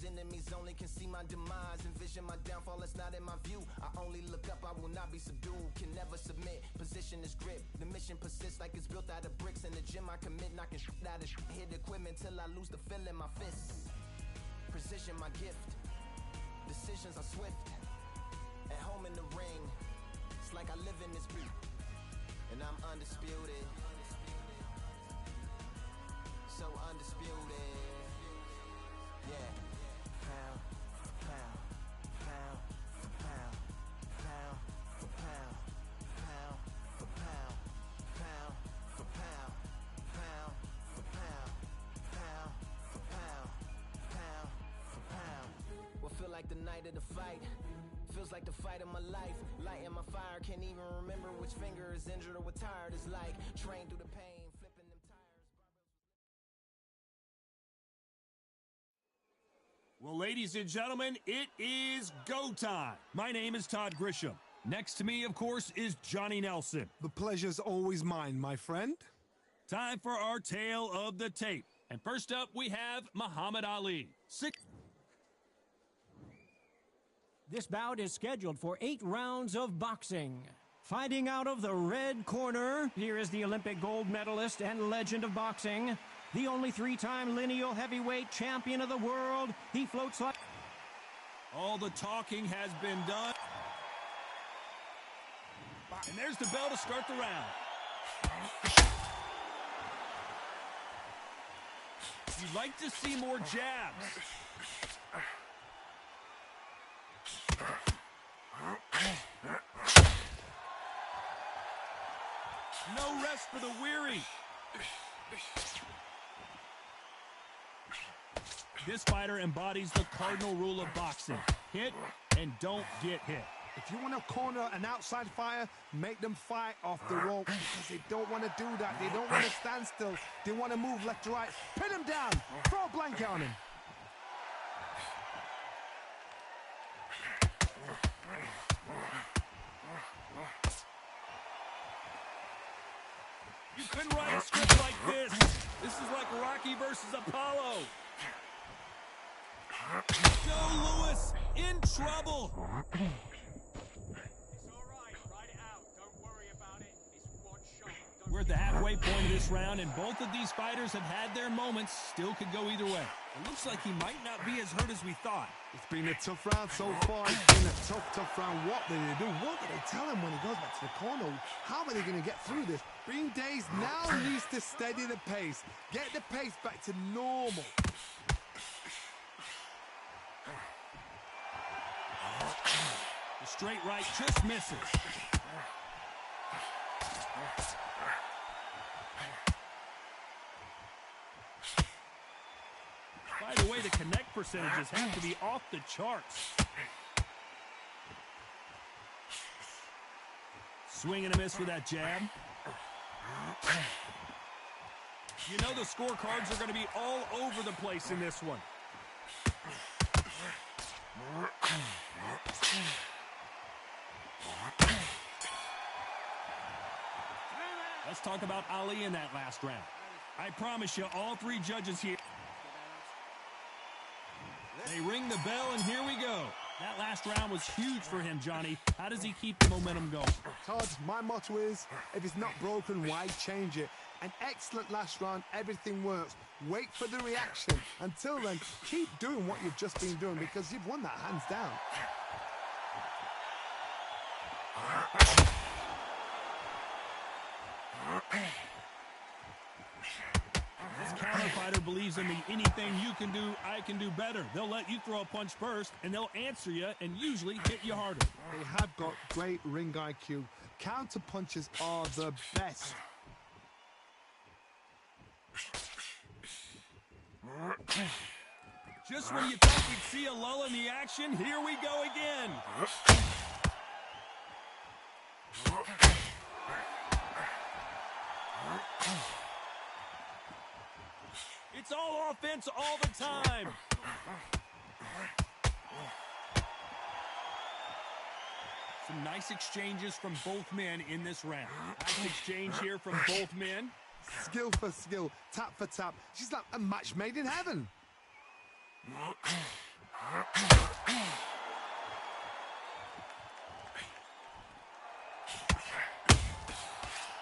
Cause enemies only can see my demise. Envision my downfall, that's not in my view. I only look up, I will not be subdued. Can never submit, position is grip. The mission persists like it's built out of bricks. In the gym I commit, knocking shit out of shit. Hit equipment till I lose the feel in my fists. Precision my gift. Decisions are swift. At home in the ring, it's like I live in this beat. And I'm undisputed. So undisputed. Yeah. Pound for pound, pound for pound, pound for pound, pound for pound, pound for pound, pound for pound, pound for pound, pound for pound. What feel like the night of the fight? Feels like the fight of my life. Lighting my fire, can't even remember which finger is injured or what tired is like. Train through the pain, flipping them tires. Well, ladies and gentlemen, it is go time. My name is Todd Grisham. Next to me, of course, is Johnny Nelson. The pleasure's always mine, my friend. Time for our tale of the tape. And first up, we have Muhammad Ali. This bout is scheduled for 8 rounds of boxing. Fighting out of the red corner, here is the Olympic gold medalist and legend of boxing, the only 3-time lineal heavyweight champion of the world. He floats like... All the talking has been done. And there's the bell to start the round. You'd like to see more jabs. No rest for the weary. This fighter embodies the cardinal rule of boxing. Hit and don't get hit. If you want to corner an outside fighter, make them fight off the rope, because they don't want to do that. They don't want to stand still. They want to move left to right. Pin him down. Throw a blanket on him. You couldn't write a script like this. This is like Rocky versus Apollo. Joe Louis in trouble. We're at the halfway point of this round, and both of these fighters have had their moments. Still could go either way. It looks like he might not be as hurt as we thought. It's been a tough round so far. It's been a tough round. What did they do? What did they tell him when he goes back to the corner? How are they going to get through this? Being dazed now needs to steady the pace. Get the pace back to normal. The straight right just misses. By the way, the connect percentages have to be off the charts. Swing and a miss with that jab. You know the scorecards are going to be all over the place in this one. Let's talk about Ali in that last round. I promise you, all 3 judges here. They ring the bell, and here we go. That last round was huge for him, Johnny. How does he keep the momentum going? Todd, my motto is, if it's not broken, why change it? An excellent last round, everything works. Wait for the reaction. Until then, keep doing what you've just been doing, because you've won that hands down. This counter fighter believes in the anything you can do, I can do better. They'll let you throw a punch first, and they'll answer you and usually hit you harder. They have got great ring IQ. Counter punches are the best. Just when you thought you'd see a lull in the action, here we go again. It's all offense all the time. Some nice exchanges from both men in this round. Nice exchange here from both men. Skill for skill, tap for tap. She's like a match made in heaven.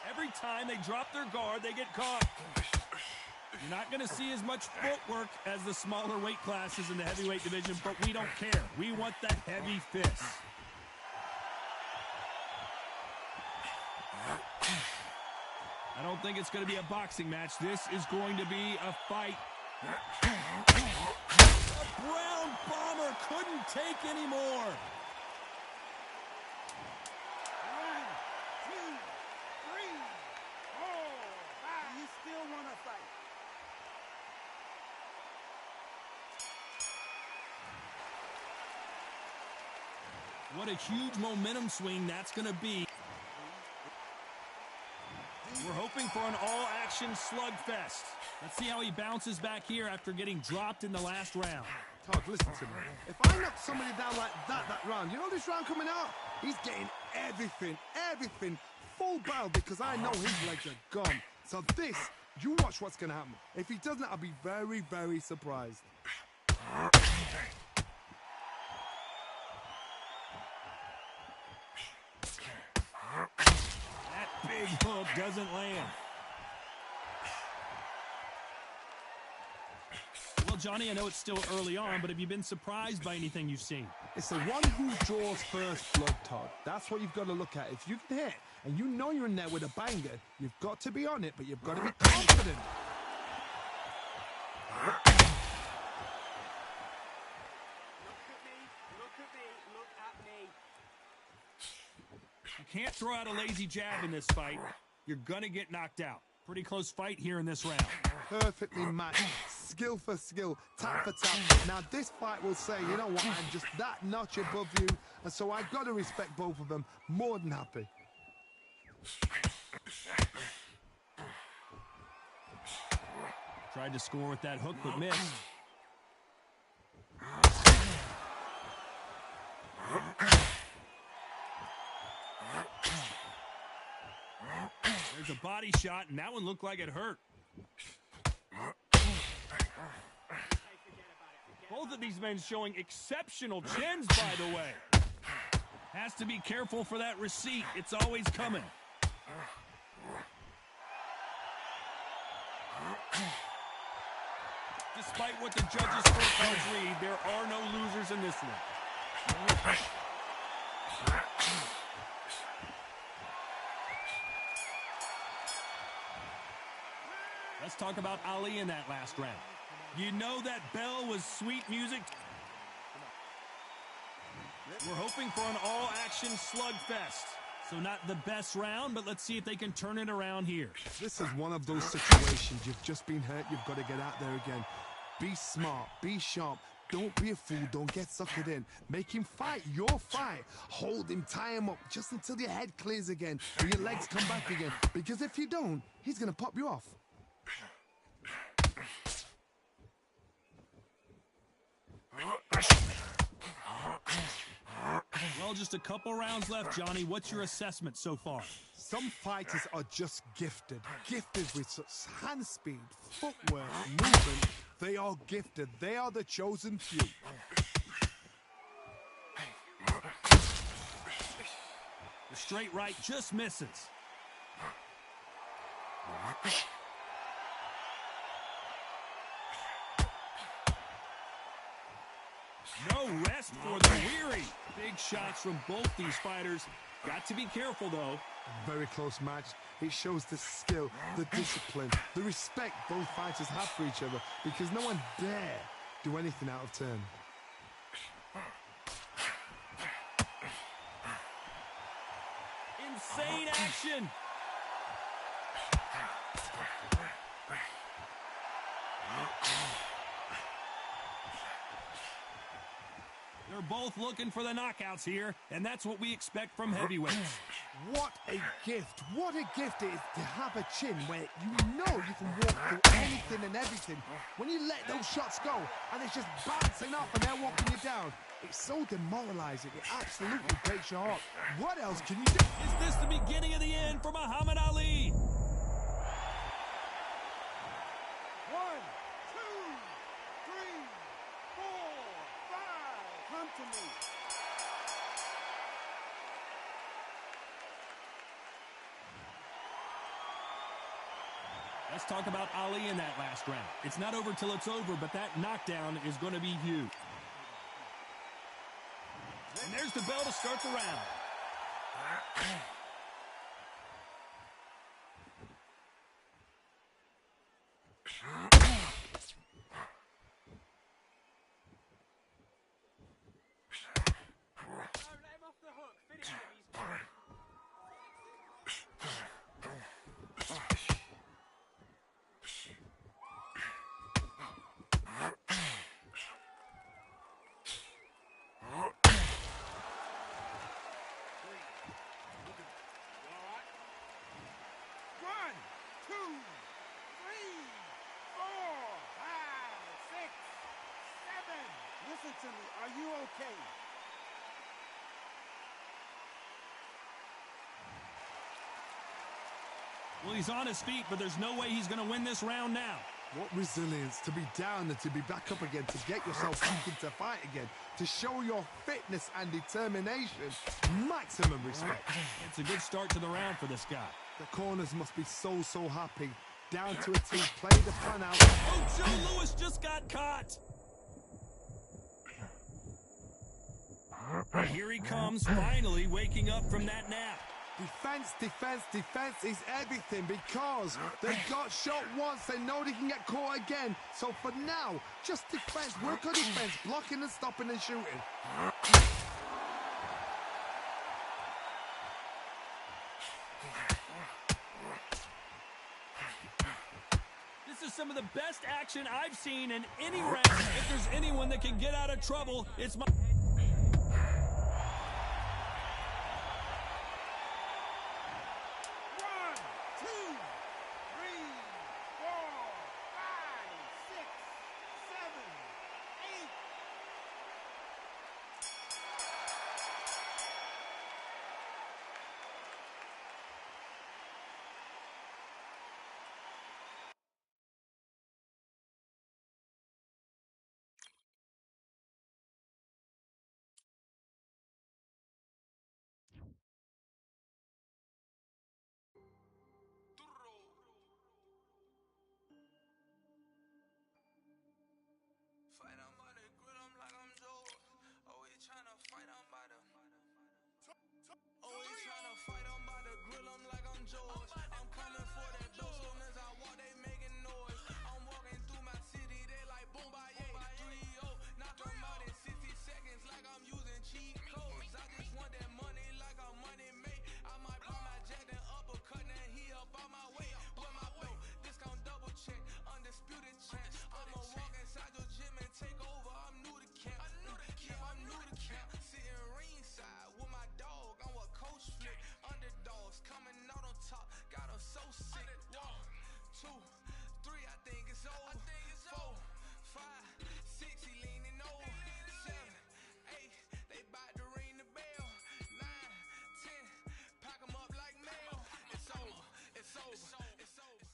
Every time they drop their guard, they get caught. You're not going to see as much footwork as the smaller weight classes in the heavyweight division, but we don't care. We want the heavy fists. I don't think it's going to be a boxing match. This is going to be a fight. A Brown Bomber couldn't take any more. 1, 2, 3, 4, 5. You still want to fight? What a huge momentum swing that's going to be. We're hoping for an all-action slugfest. Let's see how he bounces back here after getting dropped in the last round. Todd, listen to me. If I knock somebody down like that round, you know this round coming out? He's getting everything full barrel because I know his legs are gone. So this, you watch what's going to happen. If he doesn't, I'll be very, very surprised. Big hook doesn't land. Well, Johnny, I know it's still early on, but have you been surprised by anything you've seen? It's the one who draws first blood, Todd. That's what you've got to look at. If you can hit, and you know you're in there with a banger, you've got to be on it, but you've got to be confident. You can't throw out a lazy jab in this fight. You're going to get knocked out. Pretty close fight here in this round. Perfectly matched. Skill for skill. Tap for tap. Now, this fight will say, you know what, I'm just that notch above you. And so I've got to respect both of them. More than happy. Tried to score with that hook, but missed. There's a body shot, and that one looked like it hurt. Both of these men showing exceptional chins, by the way. Has to be careful for that receipt. It's always coming. Despite what the judges' scorecards read, there are no losers in this one. Let's talk about Ali in that last round. You know that bell was sweet music. We're hoping for an all-action slugfest. So not the best round, but let's see if they can turn it around here. This is one of those situations. You've just been hurt. You've got to get out there again. Be smart. Be sharp. Don't be a fool. Don't get suckered in. Make him fight your fight. Hold him. Tie him up just until your head clears again and your legs come back again. Because if you don't, he's going to pop you off. Well, just a couple rounds left, Johnny. What's your assessment so far? Some fighters are just gifted. Gifted with such hand speed, footwork, movement. They are gifted. They are the chosen few. The straight right just misses. No rest for the weary. Big shots from both these fighters. Got to be careful, though. Very close match. It shows the skill, the discipline, the respect both fighters have for each other because no one dare do anything out of turn. Insane action. They're both looking for the knockouts here, and that's what we expect from heavyweights. What a gift. What a gift it is to have a chin where you know you can walk through anything and everything. When you let those shots go and it's just bouncing up and they're walking you down, it's so demoralizing. It absolutely breaks your heart. What else can you do? Is this the beginning of the end for Muhammad Ali? 1, 2, 3, 4, 5. me. Let's talk about Ali in that last round. It's not over till it's over, but that knockdown is going to be huge. And there's the bell to start the round. Listen to me. Are you okay? Well, he's on his feet, but there's no way he's going to win this round now. What resilience to be down and to be back up again, to get yourself back into fight again, to show your fitness and determination. Maximum respect. It's a good start to the round for this guy. The corners must be so happy. Down to a T, play the plan out. Oh, Joe Louis just got caught. Here he comes, finally waking up from that nap. Defense is everything because they got shot once. They know they can get caught again. So for now, just defense. Work on defense, blocking and stopping and shooting. This is some of the best action I've seen in any round. If there's anyone that can get out of trouble, it's my... Fight on by the grill, I'm like I'm Joe. Always tryna fight on by the. Always tryna fight on by the grill, I'm like I'm Joe. I'm coming for that dough, soon as I walk, they making noise. I'm walking through my city, they like boom, by 3-0. Knock them out in 60 seconds, like I'm using cheat codes. I just want that money, like I'm money made. I might buy my jack and uppercut, and he up on my way. With my flow, discount double check, undisputed champ. I'ma walk inside your gym and take over. I'm new to camp. I'm new to camp. Sitting ringside with my dog. I'm what coach flick. Underdogs coming out on top. Got them so sick. 1, 2, 3. I think it's over. 4, 5, 6. He leaning over. 7, 8. They bout to ring the bell. 9, 10. Pack them up like mail. It's over. It's over. It's over. It's over.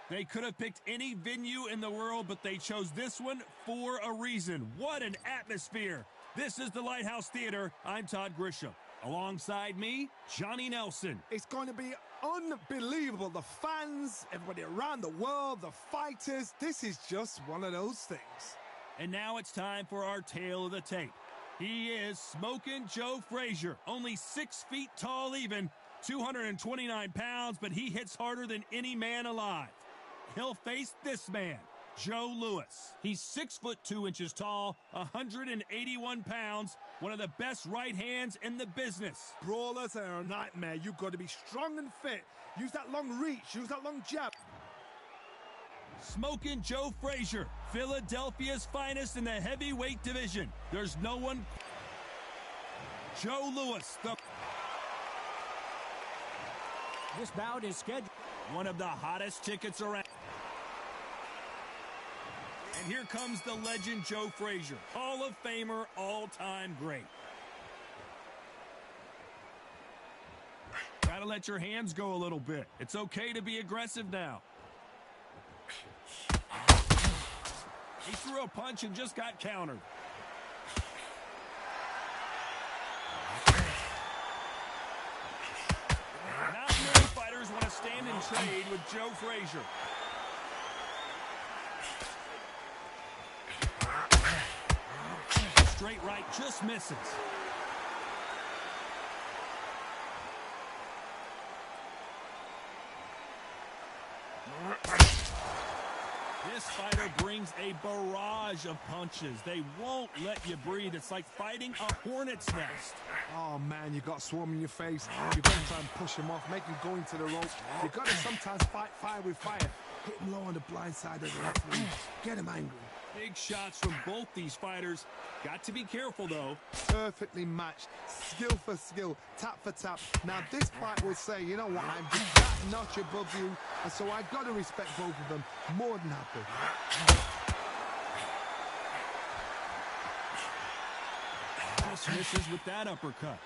They could have picked any venue in the world, but they chose this one for a reason. What an atmosphere. This is the Lighthouse Theater. I'm Todd Grisham. Alongside me, Johnny Nelson. It's going to be unbelievable. The fans, everybody around the world, the fighters. This is just one of those things. And now it's time for our tale of the tape. He is Smokin' Joe Frazier, only 6 feet tall even, 229 pounds, but he hits harder than any man alive. He'll face this man, Joe Louis. He's 6 foot 2 inches tall, 181 pounds, one of the best right hands in the business. Brawlers are a nightmare. You've got to be strong and fit. Use that long reach. Use that long jab. Smokin' Joe Frazier, Philadelphia's finest in the heavyweight division. There's no one. Joe Louis, This bout is scheduled. One of the hottest tickets around. And here comes the legend Joe Frazier, Hall of Famer, all-time great. Try to let your hands go a little bit. It's okay to be aggressive now. He threw a punch and just got countered. Not many fighters want to stand and trade with Joe Frazier. Straight right just misses. This fighter brings a barrage of punches. They won't let you breathe. It's like fighting a hornet's nest. Oh, man, you got swarm in your face. You've got to try and push him off, make him go into the rope. You've got to sometimes fight fire with fire. Hit him low on the blind side of the referee. Get him angry. Big shots from both these fighters. Got to be careful, though. Perfectly matched. Skill for skill. Tap for tap. Now, this fight will say, you know what, I'm just that notch above you. And so I've got to respect both of them. More than happy. Just misses with that uppercut.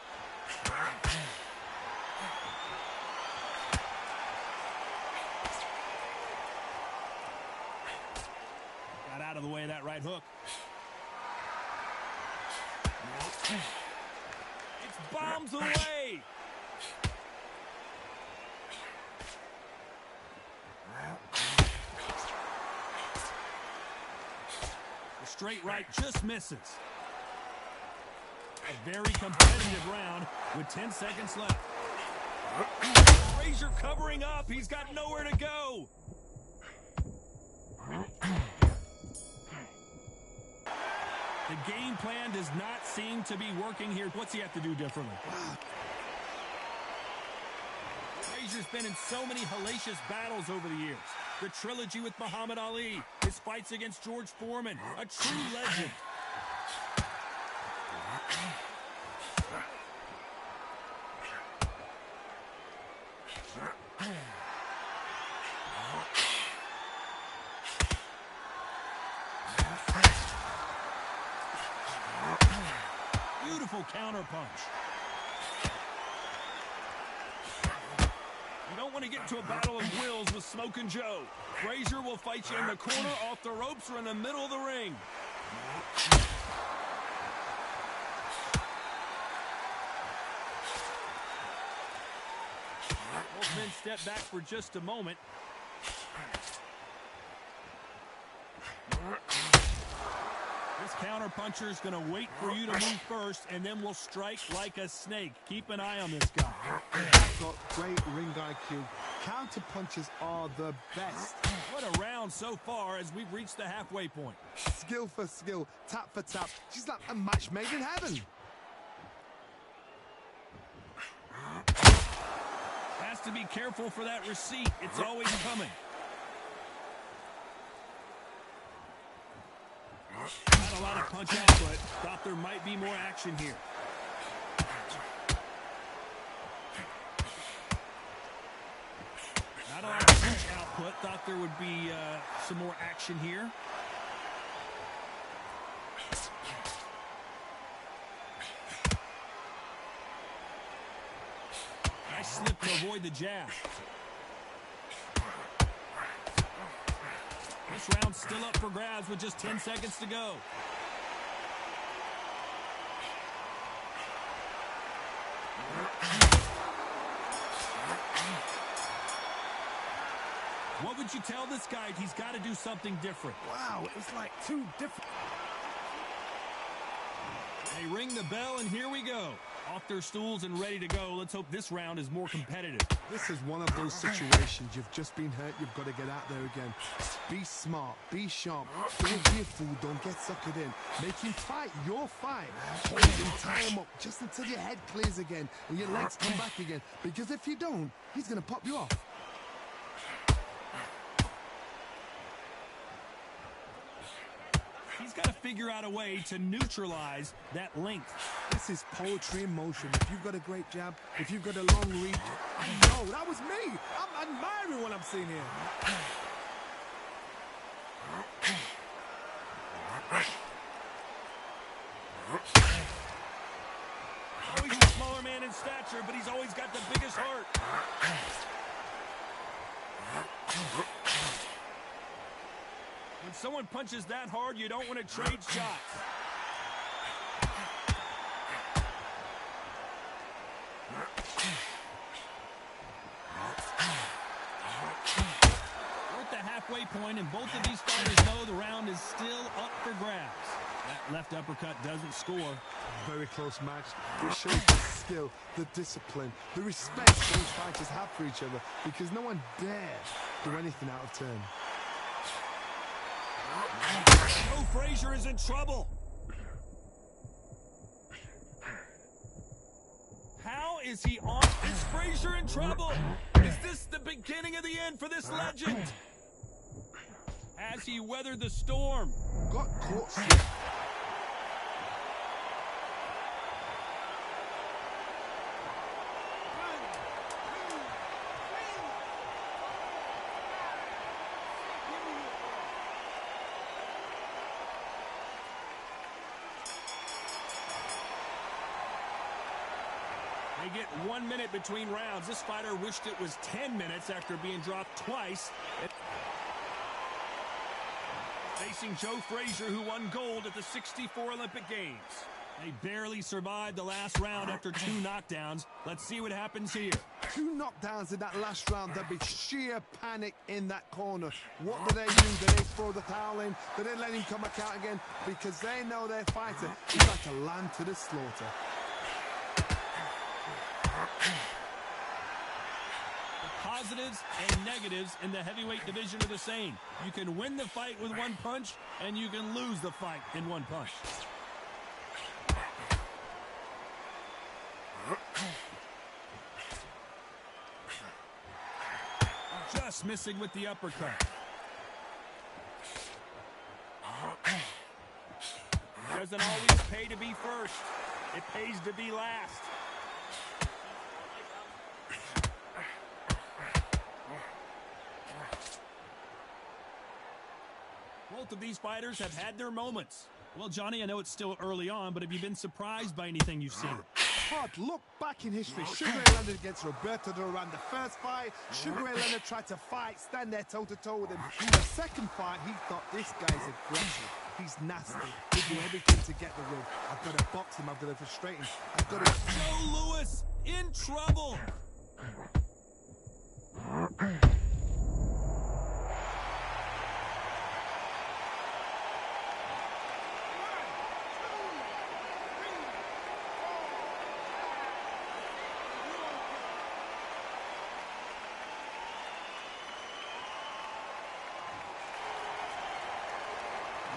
Got out of the way of that right hook. It's bombs away. The straight right just misses. A very competitive round with 10 seconds left. Frazier covering up. He's got nowhere to go. The game plan does not seem to be working here. What's he have to do differently? Frazier's been in so many hellacious battles over the years. The trilogy with Muhammad Ali, his fights against George Foreman, a true legend. Beautiful counter punch. You don't want to get into a battle of wills with Smokin' Joe. Frazier will fight you in the corner, off the ropes, or in the middle of the ring. Both men step back for just a moment. This counterpuncher is going to wait for you to move first, and then will strike like a snake. Keep an eye on this guy. Got great ring IQ. Counter punches are the best. What a round so far as we've reached the halfway point. Skill for skill, tap for tap. She's like a match made in heaven. Has to be careful for that receipt. It's always coming. Not a lot of punch output. Thought there might be more action here. Not a lot of punch output. Thought there would be some more action here. Nice slip to avoid the jab. This round's still up for grabs with just 10 seconds to go. What would you tell this guy? He's got to do something different. Wow, it's like two different. They ring the bell, and here we go. Off their stools and ready to go. Let's hope this round is more competitive. This is one of those situations. You've just been hurt. You've got to get out there again. Be smart. Be sharp. Don't be a fool. Don't get suckered in. Make him fight your fight. Hold him, tie him up just until your head clears again and your legs come back again. Because if you don't, he's going to pop you off. He's got to figure out a way to neutralize that length. This is poetry in motion. If you've got a great jab, if you've got a long reach, I know, that was me. I'm admiring what I'm seeing here. Oh, he's a smaller man in stature, but he's always got the biggest heart. When someone punches that hard, you don't want to trade shots. We're at the halfway point, and both of these fighters know the round is still up for grabs. That left uppercut doesn't score. Very close match. It shows the skill, the discipline, the respect those fighters have for each other, because no one dares do anything out of turn. Joe Frazier is in trouble. How is he on? Is Frazier in trouble? Is this the beginning of the end for this legend? Has he weathered the storm? Got caught slipping. They get 1 minute between rounds. This fighter wished it was 10 minutes after being dropped twice. Facing Joe Frazier, who won gold at the '64 Olympic Games. They barely survived the last round after 2 knockdowns. Let's see what happens here. 2 knockdowns in that last round. There'd be sheer panic in that corner. What do they do? Do they throw the towel in? Do they let him come back out again? Because they know their fighter is like a lamb to the slaughter. The positives and negatives in the heavyweight division are the same. You can win the fight with 1 punch, and you can lose the fight in 1 punch. Just missing with the uppercut. It doesn't always pay to be first. It pays to be last. Both of these fighters have had their moments. Well, Johnny, I know it's still early on, but have you been surprised by anything you've seen? Hard look back in history. Sugar Ray Leonard against Roberto Duran. The first fight, Sugar Ray Leonard tried to fight, stand there toe-to-toe with him. In the second fight, he thought, this guy's aggressive. He's nasty. He'll do everything to get the win. I've got to box him. I've got to frustrate him. I've got to... Joe Louis in trouble.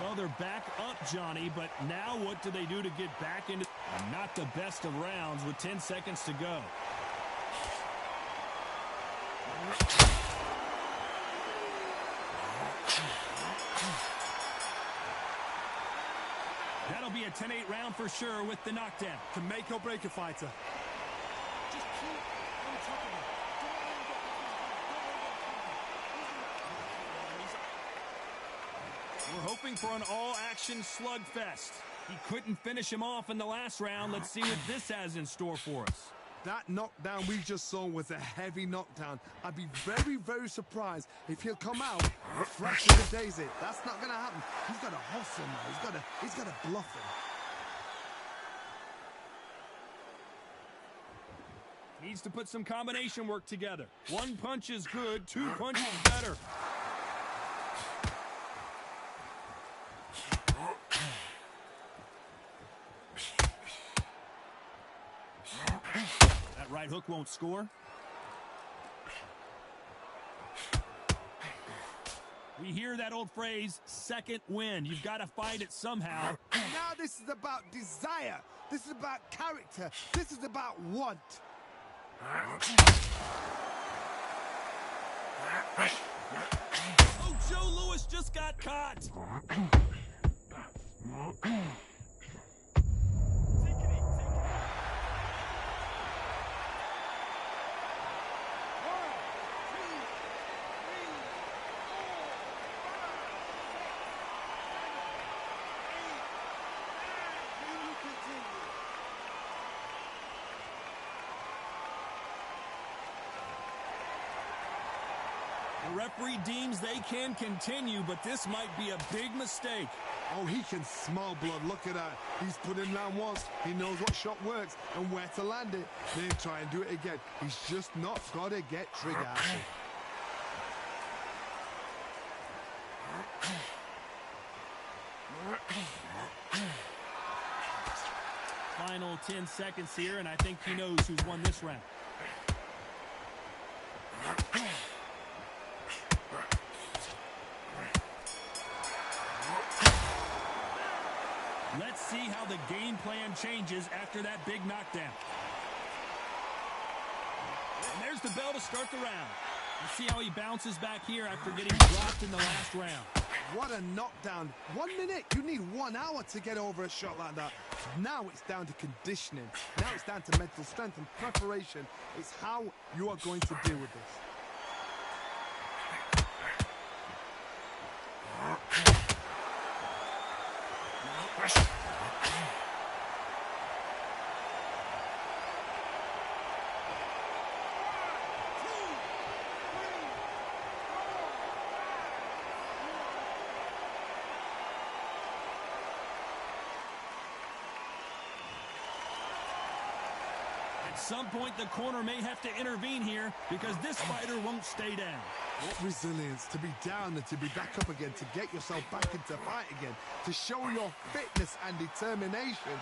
Well, they're back up, Johnny, but now what do they do to get back into... Not the best of rounds with 10 seconds to go. That'll be a 10-8 round for sure with the knockdown. To make or break a fighter. Just keep on top of it. We're hoping for an all-action slugfest. He couldn't finish him off in the last round. Let's see what this has in store for us. That knockdown we just saw was a heavy knockdown. I'd be very, very surprised if he'll come out fresh as a daisy. That's not going to happen. He's got to hustle now. He's got to bluff him. Needs to put some combination work together. 1 punch is good, 2 punches better. That right hook won't score. We hear that old phrase, second win. You've got to fight it somehow. Now this is about desire. This is about character. This is about want. Oh, Joe Louis just got caught. The referee deems they can continue, but this might be a big mistake. Oh, he can smell blood. Look at that. He's put it down once. He knows what shot works and where to land it. Then try and do it again. He's just not got to get trigger happy. Final 10 seconds here, and I think he knows who's won this round. Let's see how the game plan changes after that big knockdown. And there's the bell to start the round. Let's see how he bounces back here after getting dropped in the last round. What a knockdown. 1 minute. You need 1 hour to get over a shot like that. Now it's down to conditioning. Now it's down to mental strength and preparation. It's how you are going to deal with this. At some point, the corner may have to intervene here because this fighter won't stay down. What resilience to be down and to be back up again, to get yourself back into fight again, to show your fitness and determination.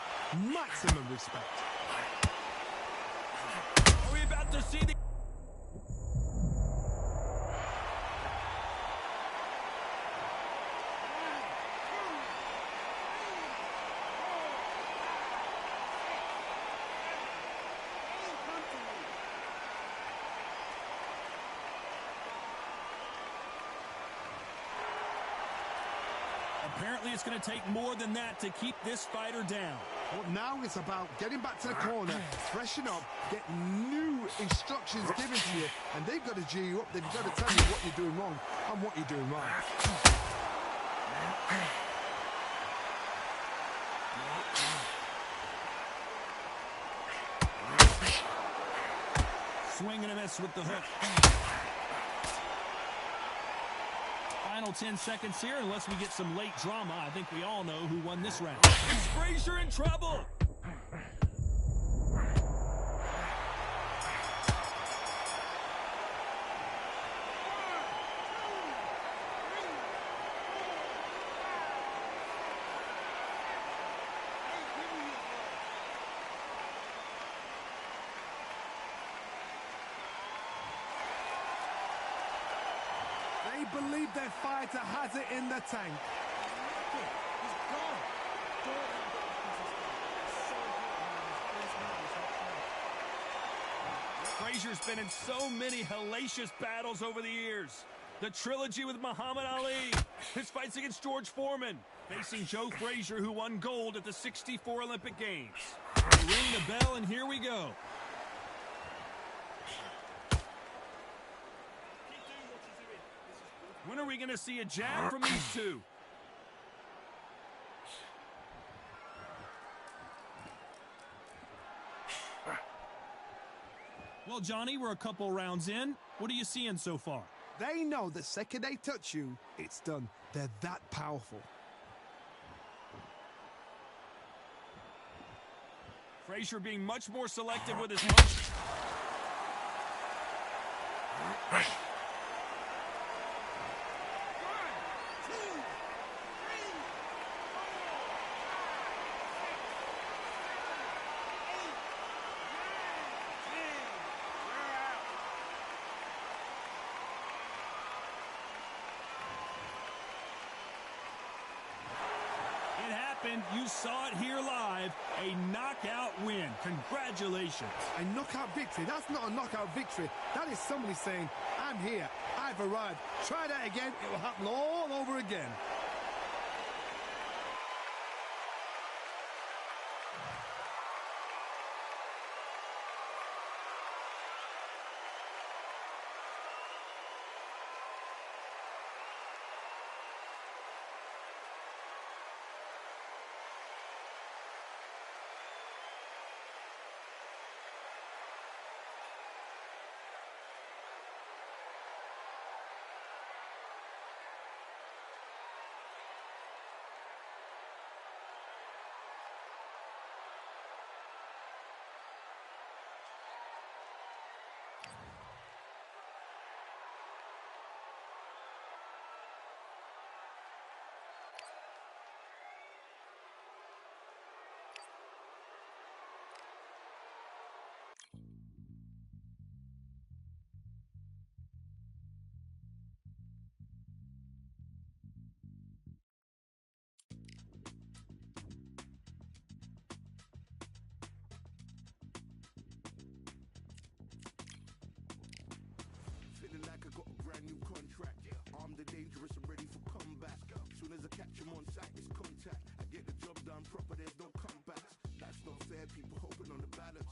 Maximum respect. Are we about to see the... Apparently, it's going to take more than that to keep this fighter down. Well, now it's about getting back to the corner, freshen up, get new instructions given to you, and they've got to G you up. They've got to tell you what you're doing wrong and what you're doing right. Swing and a miss with the hook. Final 10 seconds here, unless we get some late drama. I think we all know who won this round. Is Frazier in trouble? They believe their fighter has it in the tank. He's gone. Frazier's been in so many hellacious battles over the years. The trilogy with Muhammad Ali, his fights against George Foreman, facing Joe Frazier, who won gold at the '64 Olympic Games. They ring the bell, and here we go. When are we going to see a jab from these two? Well, Johnny, we're a couple rounds in. What are you seeing so far? They know the second they touch you, it's done. They're that powerful. Frazier being much more selective with his punch. You saw it here live, a knockout win. Congratulations. A knockout victory? That's not a knockout victory. That is somebody saying, I'm here, I've arrived. Try that again, it will happen all over again. brand new contract. Armed and dangerous and ready for comeback. Soon as I catch him on sight, it's contact. I get the job done proper, there's no comebacks. That's not fair, people hoping on the balance.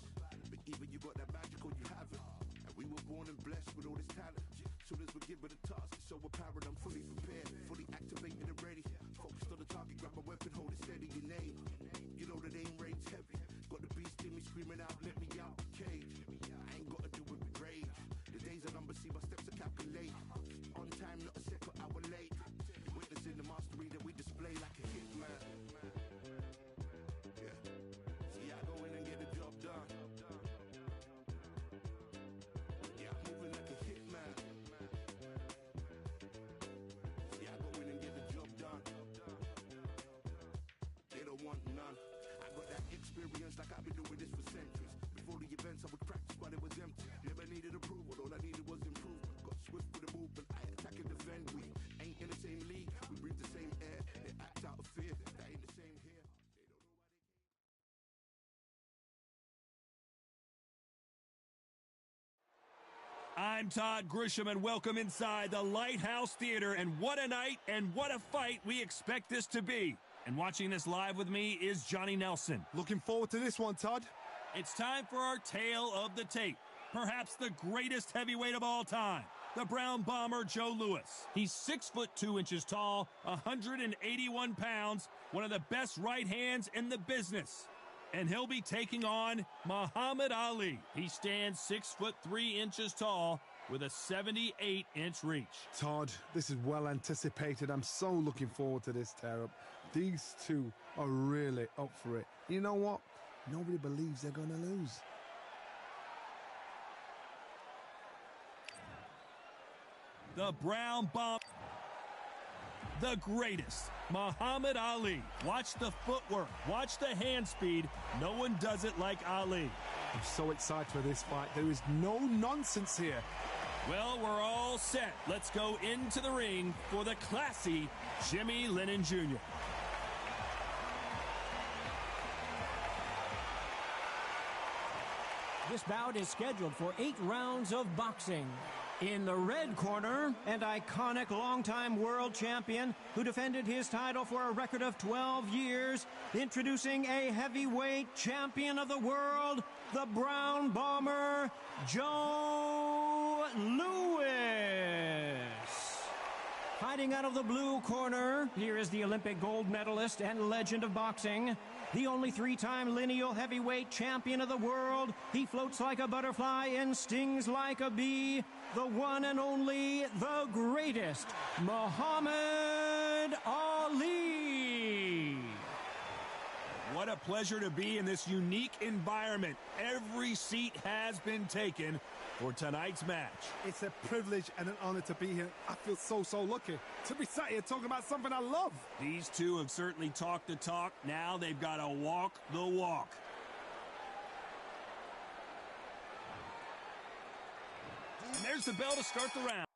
But even you got that magical, you have it. And we were born and blessed with all this talent. Soon as we're given a task, it's so apparent I'm fully prepared, fully activated and ready. Focused on the target, grab my weapon, hold it steady, your name. You know the name rains heavy. Got the beast in me screaming out, let me out the cage. I ain't gotta do it with rage. The days are numbered, see my steps are calculated. On time, not a second hour late. Witnessing the mastery that we display like a hitman. Yeah. See, I go in and get the job done. Yeah, I'm moving like a hitman. See, I go in and get the job done. They don't want none. I got that experience like I've been doing this for centuries. Before the events I would practice but it was empty. Never needed approval, all I needed was improvement. Got swift with the movement, I attack and defend. We ain't in the same league, we breathe the same air. They act out of fear, that ain't the same here. They don't know why they I'm Todd Grisham, and welcome inside the Lighthouse Theater. And what a night and what a fight we expect this to be. And watching this live with me is Johnny Nelson. Looking forward to this one, Todd. It's time for our tale of the tape. Perhaps the greatest heavyweight of all time, the Brown Bomber Joe Louis. He's 6'2" tall, 181 pounds, one of the best right hands in the business. And he'll be taking on Muhammad Ali. He stands 6'3" tall with a 78-inch reach. Todd, this is well anticipated. I'm so looking forward to this tear-up. These two are really up for it. You know what? Nobody believes they're going to lose. The Brown Bomb, the greatest, Muhammad Ali. Watch the footwork, watch the hand speed. No one does it like Ali. I'm so excited for this fight. There is no nonsense here. Well, we're all set. Let's go into the ring for the classy Jimmy Lennon Jr. This bout is scheduled for 8 rounds of boxing. In the red corner, an iconic longtime world champion who defended his title for a record of 12 years, introducing a heavyweight champion of the world, the Brown Bomber, Joe Louis. Fighting out of the blue corner, here is the Olympic gold medalist and legend of boxing, the only 3-time lineal heavyweight champion of the world. He floats like a butterfly and stings like a bee. The one and only, the greatest, Muhammad Ali. What a pleasure to be in this unique environment. Every seat has been taken for tonight's match. It's a privilege and an honor to be here. I feel so lucky to be sat here talking about something I love. These two have certainly talked the talk. Now they've got to walk the walk. And there's the bell to start the round.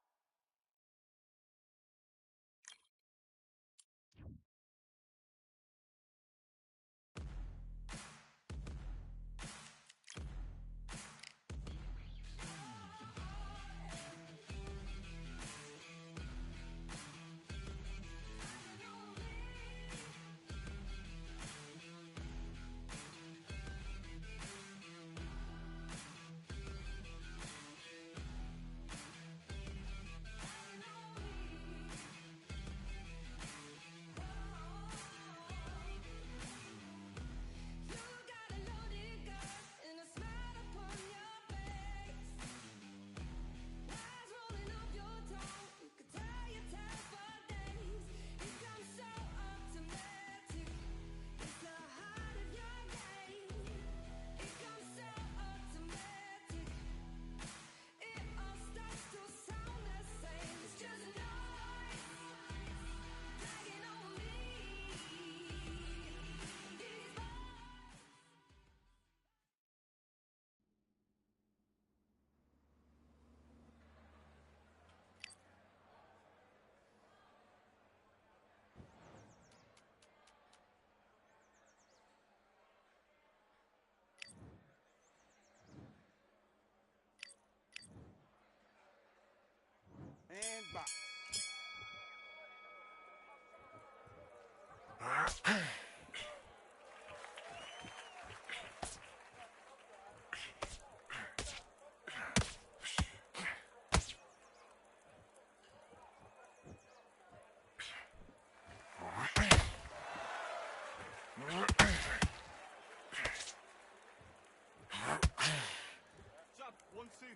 want to.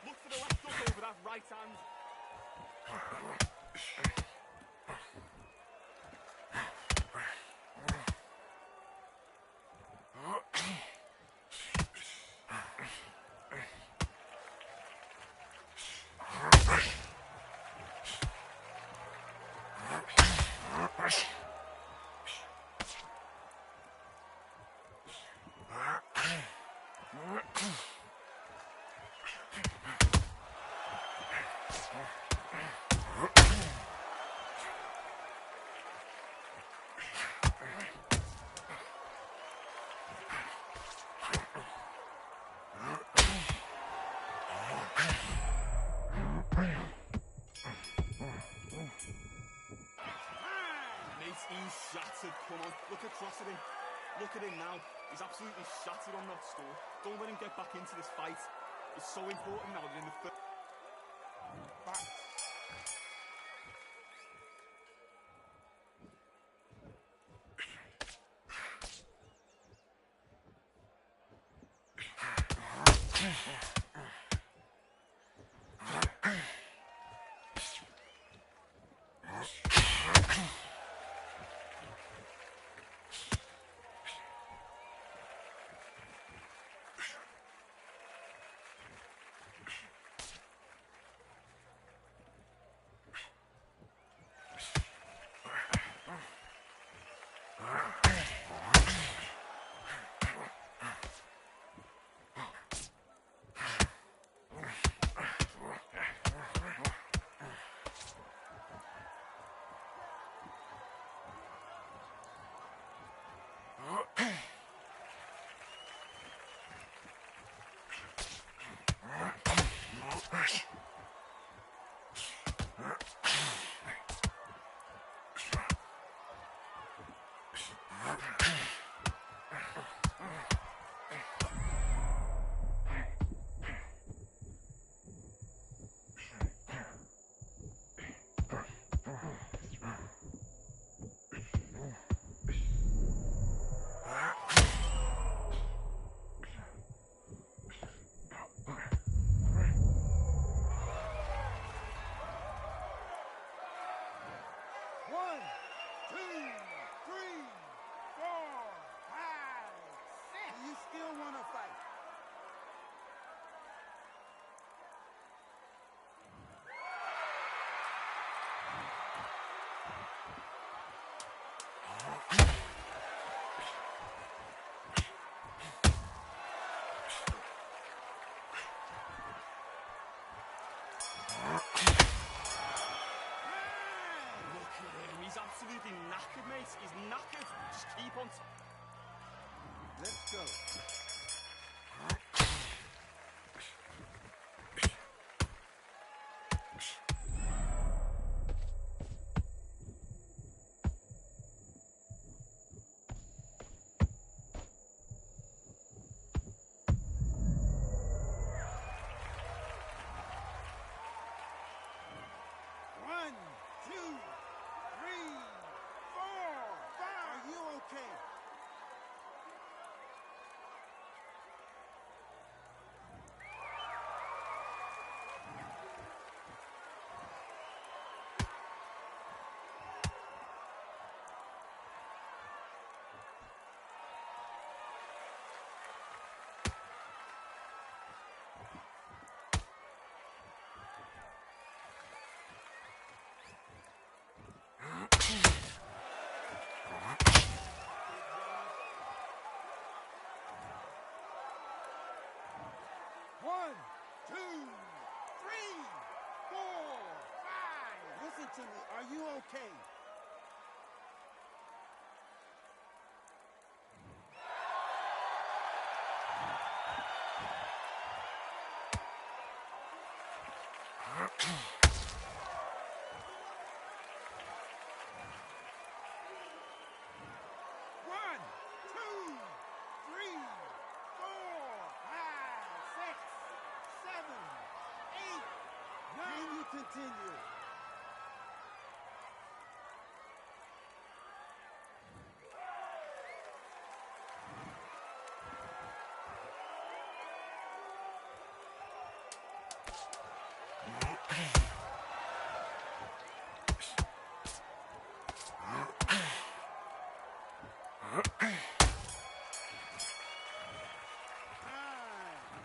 Look for the left hook over that right hand. He's shattered, come on, look across at him. Look at him now, he's absolutely shattered on that stool. Don't let him get back into this fight. It's so important now that in the first... Back. Absolutely knackered, mate. He's knackered. Just keep on. Let's go. to me. Are you okay? One, two, three, four, five, six, seven, eight, nine. You continue.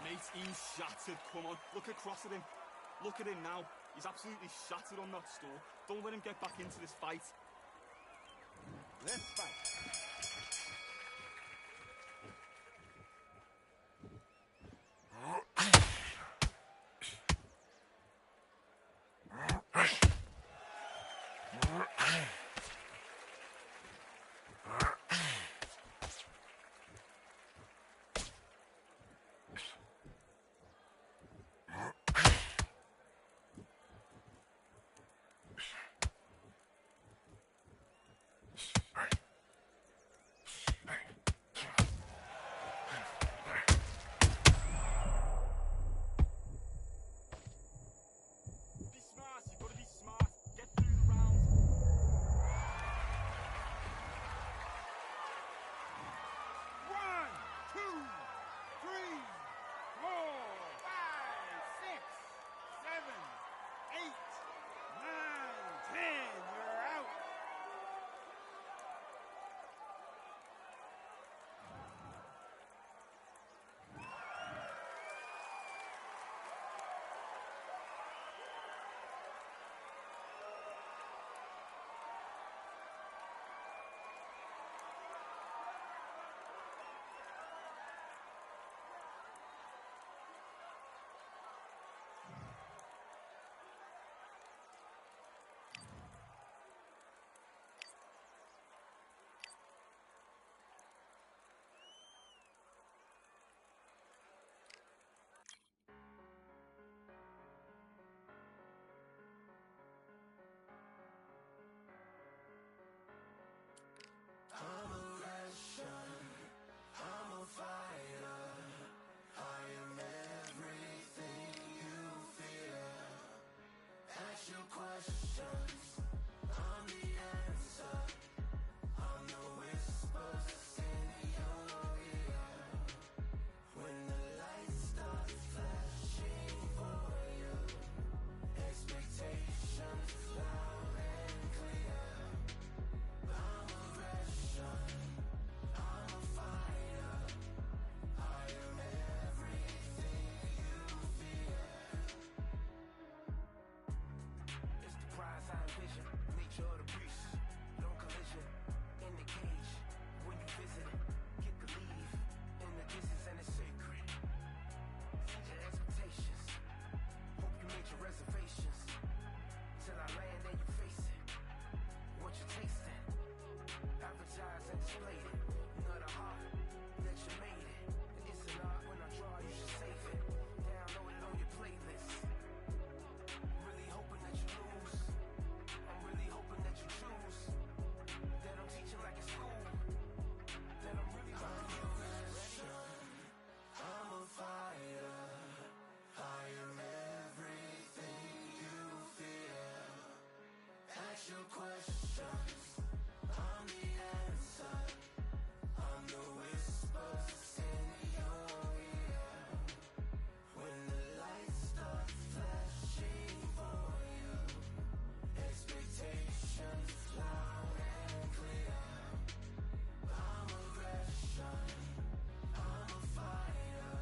Mate, he's shattered. Come on, look across at him. Look at him now. He's absolutely shattered on that stool. Don't let him get back into this fight. Let's fight. Be smart. You've got to be smart. Get through the rounds. One, two, three, four, five, six, seven, eight, nine, 10. You're out. I'm a Russian, I'm a fighter. I am everything you fear. Ask your questions, I'm the answer. I'm the whispers in your ear. When the lights start flashing for you, expectations loud and clear. I'm a Russian, I'm a fighter. I am everything you fear. It's the prize I envision, nature of the beast. No collision, in the cage. When you visit, get to leave. In the distance and it's sacred. Set your expectations. Hope you made your reservations. Till I land and you face it. What you tasting? Advertise and display it. Not a heart that you made it. It's an art when I draw, you should save it. Download it on your playlist. Really hoping that you lose. I'm really hoping that you choose. That I'm teaching like it's school. That I'm really hoping you lose. I'm a fighter. I am everything you fear. Ask your questions. I'm the answer. I'm the whispers in your ear. When the lights start flashing for you, expectations loud and clear. I'm a Russian, I'm a fighter.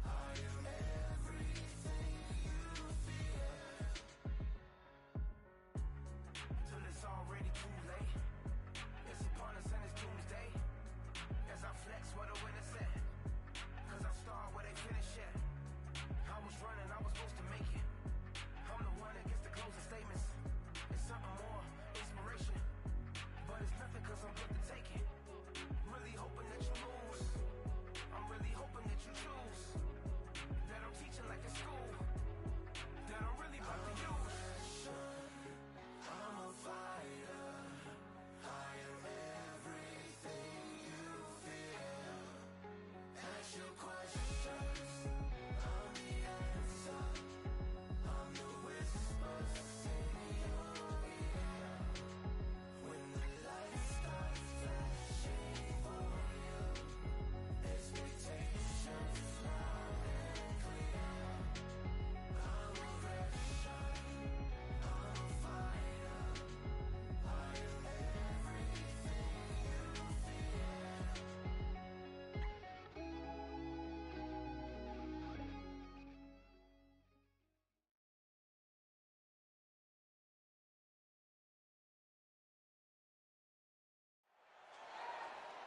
I am everything you fear. Till it's already proven.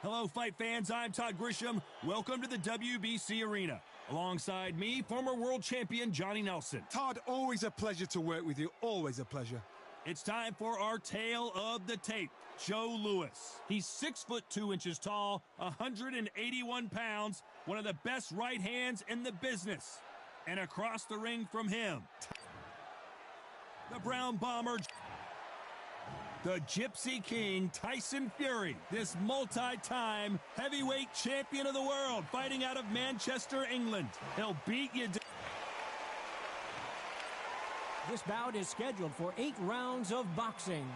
Hello, fight fans. I'm Todd Grisham. Welcome to the WBC Arena. Alongside me, former world champion Johnny Nelson. Todd, always a pleasure to work with you. Always a pleasure. It's time for our tale of the tape. Joe Louis. He's 6'2" tall, 181 pounds, one of the best right hands in the business. And across the ring from him, the Brown Bomber, the Gypsy King, Tyson Fury, this multi-time heavyweight champion of the world, fighting out of Manchester, England. He'll beat you. This bout is scheduled for 8 rounds of boxing.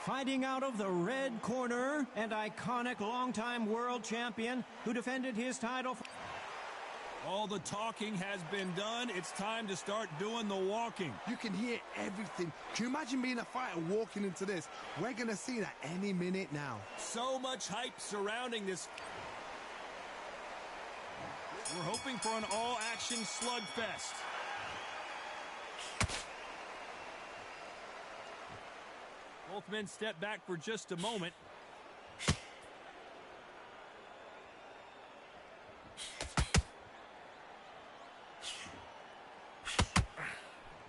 Fighting out of the red corner, and iconic longtime world champion who defended his title. All the talking has been done. It's time to start doing the walking. You can hear everything. Can you imagine being a fighter walking into this? We're going to see that any minute now. So much hype surrounding this. We're hoping for an all-action slugfest. Both men step back for just a moment.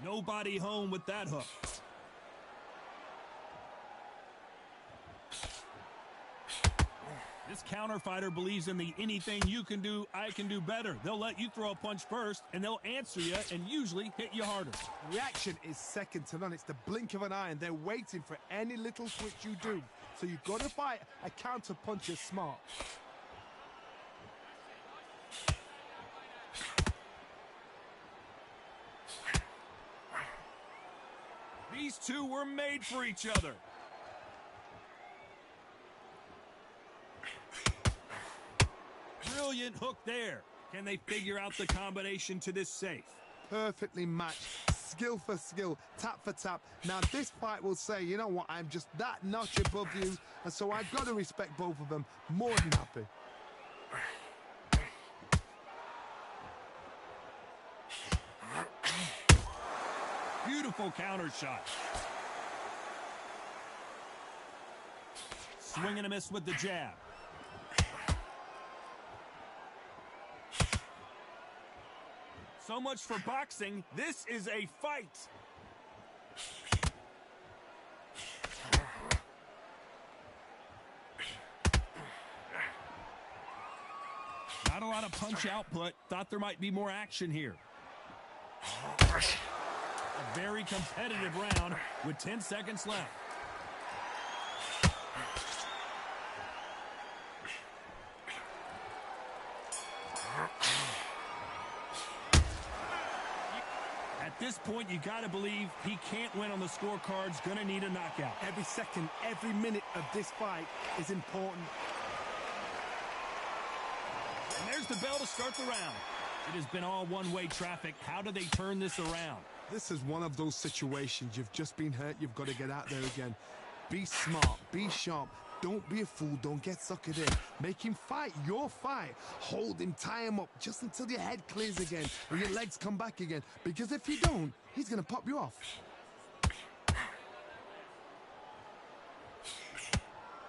Nobody home with that hook. This counter fighter believes in the anything you can do, I can do better. They'll let you throw a punch first, and they'll answer you and usually hit you harder. Reaction is second to none. It's the blink of an eye, and they're waiting for any little switch you do. So you've got to fight a counter puncher smart. These two were made for each other. Brilliant hook there. Can they figure out the combination to this safe? Perfectly matched. Skill for skill. Tap for tap. Now this fight will say, you know what, I'm just that notch above you. And so I've got to respect both of them. More than happy. Beautiful counter shot. Swing and a miss with the jab. So much for boxing. This is a fight. Not a lot of punch output. Thought there might be more action here. A very competitive round with 10 seconds left. At this point, you got to believe he can't win on the scorecards. Going to need a knockout. Every second, every minute of this fight is important. And there's the bell to start the round. It has been all one-way traffic. How do they turn this around? This is one of those situations. You've just been hurt. You've got to get out there again. Be smart. Be sharp. Don't be a fool. Don't get suckered in. Make him fight your fight. Hold him. Tie him up just until your head clears again or your legs come back again. Because if you don't, he's going to pop you off.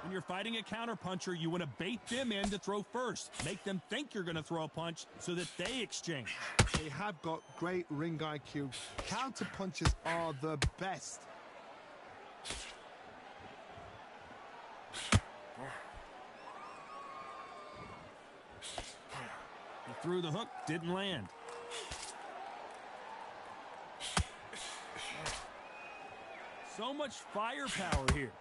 When you're fighting a counterpuncher, you want to bait them in to throw first. Make them think you're going to throw a punch so that they exchange. They have got great ring IQ. Counterpunchers are the best. He threw the hook, didn't land. So much firepower here.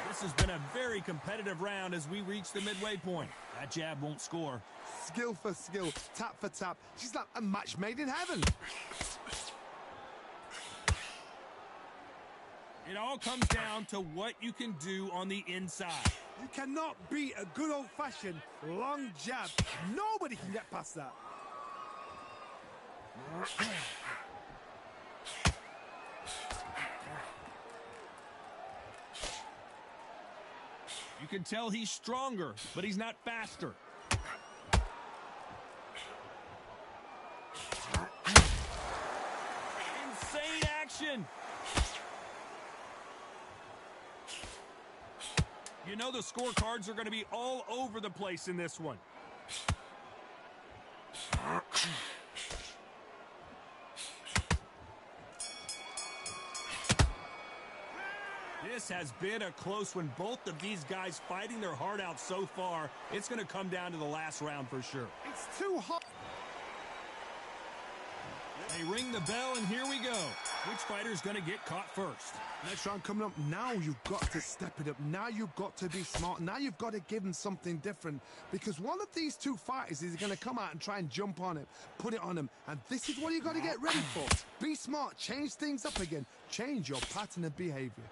This has been a very competitive round as we reach the midway point. That jab won't score. Skill for skill, tap for tap. She's like a match made in heaven. It all comes down to what you can do on the inside. You cannot beat a good old-fashioned long jab. Nobody can get past that. You can tell he's stronger, but he's not faster. in. You know the scorecards are going to be all over the place in this one. This has been a close one. Both of these guys fighting their heart out so far. It's going to come down to the last round for sure. It's too hot. They ring the bell, and here we go. Which fighter's going to get caught first? Next round coming up. Now you've got to step it up. Now you've got to be smart. Now you've got to give him something different. Because one of these two fighters is going to come out and try and jump on him, put it on him. And this is what you've got to get ready for. Be smart. Change things up again. Change your pattern of behavior.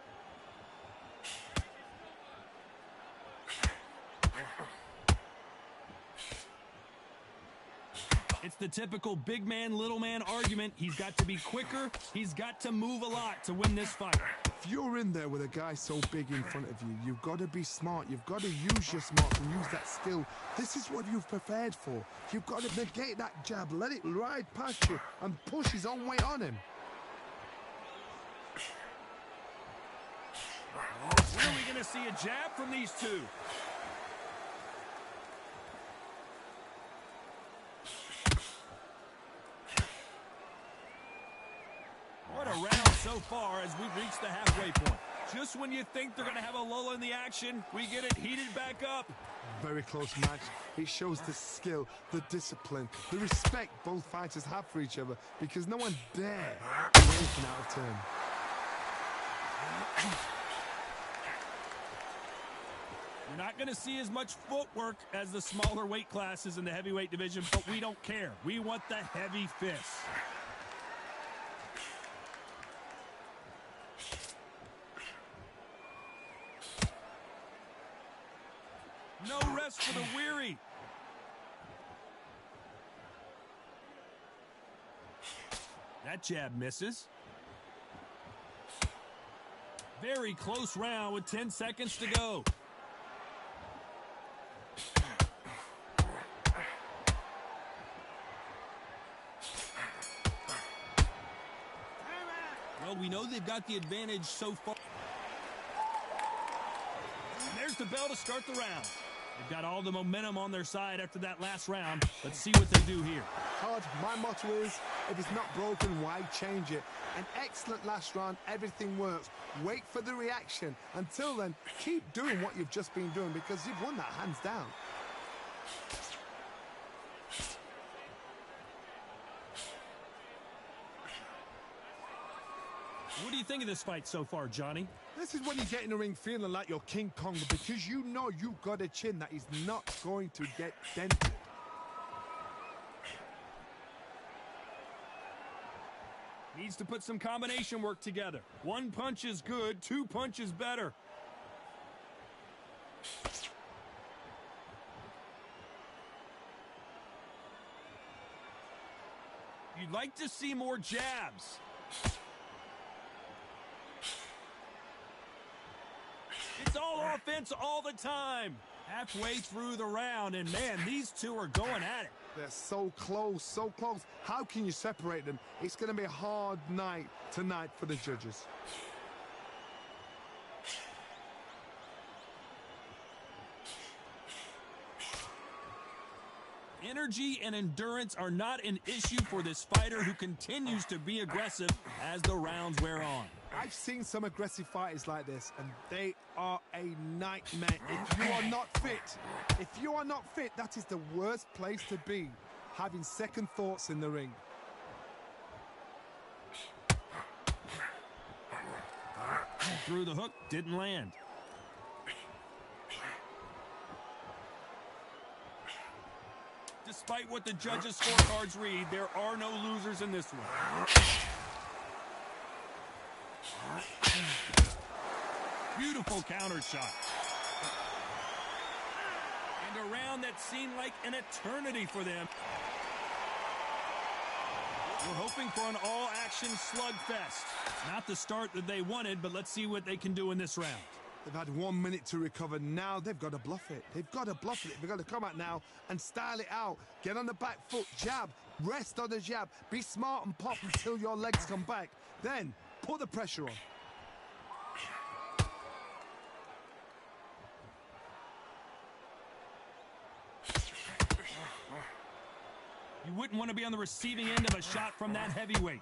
It's the typical big man, little man argument. He's got to be quicker. He's got to move a lot to win this fight. If you're in there with a guy so big in front of you, you've got to be smart. You've got to use your smarts and use that skill. This is what you've prepared for. You've got to negate that jab, let it ride past you, and push his own weight on him. When are we going to see a jab from these two? What a round so far as we've reached the halfway point. Just when you think they're going to have a lull in the action, we get it heated back up. Very close match. It shows the skill, the discipline, the respect both fighters have for each other, because no one dare do anything out of turn. You're not going to see as much footwork as the smaller weight classes in the heavyweight division, but we don't care. We want the heavy fists. No rest for the weary. That jab misses. Very close round with 10 seconds to go. Well, we know they've got the advantage so far. And there's the bell to start the round. They've got all the momentum on their side after that last round. Let's see what they do here. Todd, my motto is, if it's not broken, why change it? An excellent last round, everything works. Wait for the reaction. Until then, keep doing what you've just been doing, because you've won that hands down. What do you think of this fight so far, Johnny? This is when you get in the ring feeling like you're King Kong, because you know you've got a chin that is not going to get dented. Needs to put some combination work together. One punch is good, two punches better. You'd like to see more jabs. It's all offense all the time. Halfway through the round, and man, these two are going at it. They're so close, so close. How can you separate them? It's going to be a hard night tonight for the judges. Energy and endurance are not an issue for this fighter, who continues to be aggressive as the rounds wear on. I've seen some aggressive fighters like this, and they are a nightmare. If you are not fit, that is the worst place to be, having second thoughts in the ring. Through the hook, didn't land. Despite what the judges' scorecards read, there are no losers in this one. Beautiful counter shot. And a round that seemed like an eternity for them. We're hoping for an all-action slugfest. Not the start that they wanted, but let's see what they can do in this round. They've had 1 minute to recover. Now they've got to bluff it. They've got to bluff it. They've got to come out now and style it out. Get on the back foot, jab, rest on the jab. Be smart and pop until your legs come back. Then Put the pressure on. You wouldn't want to be on the receiving end of a shot from that heavyweight.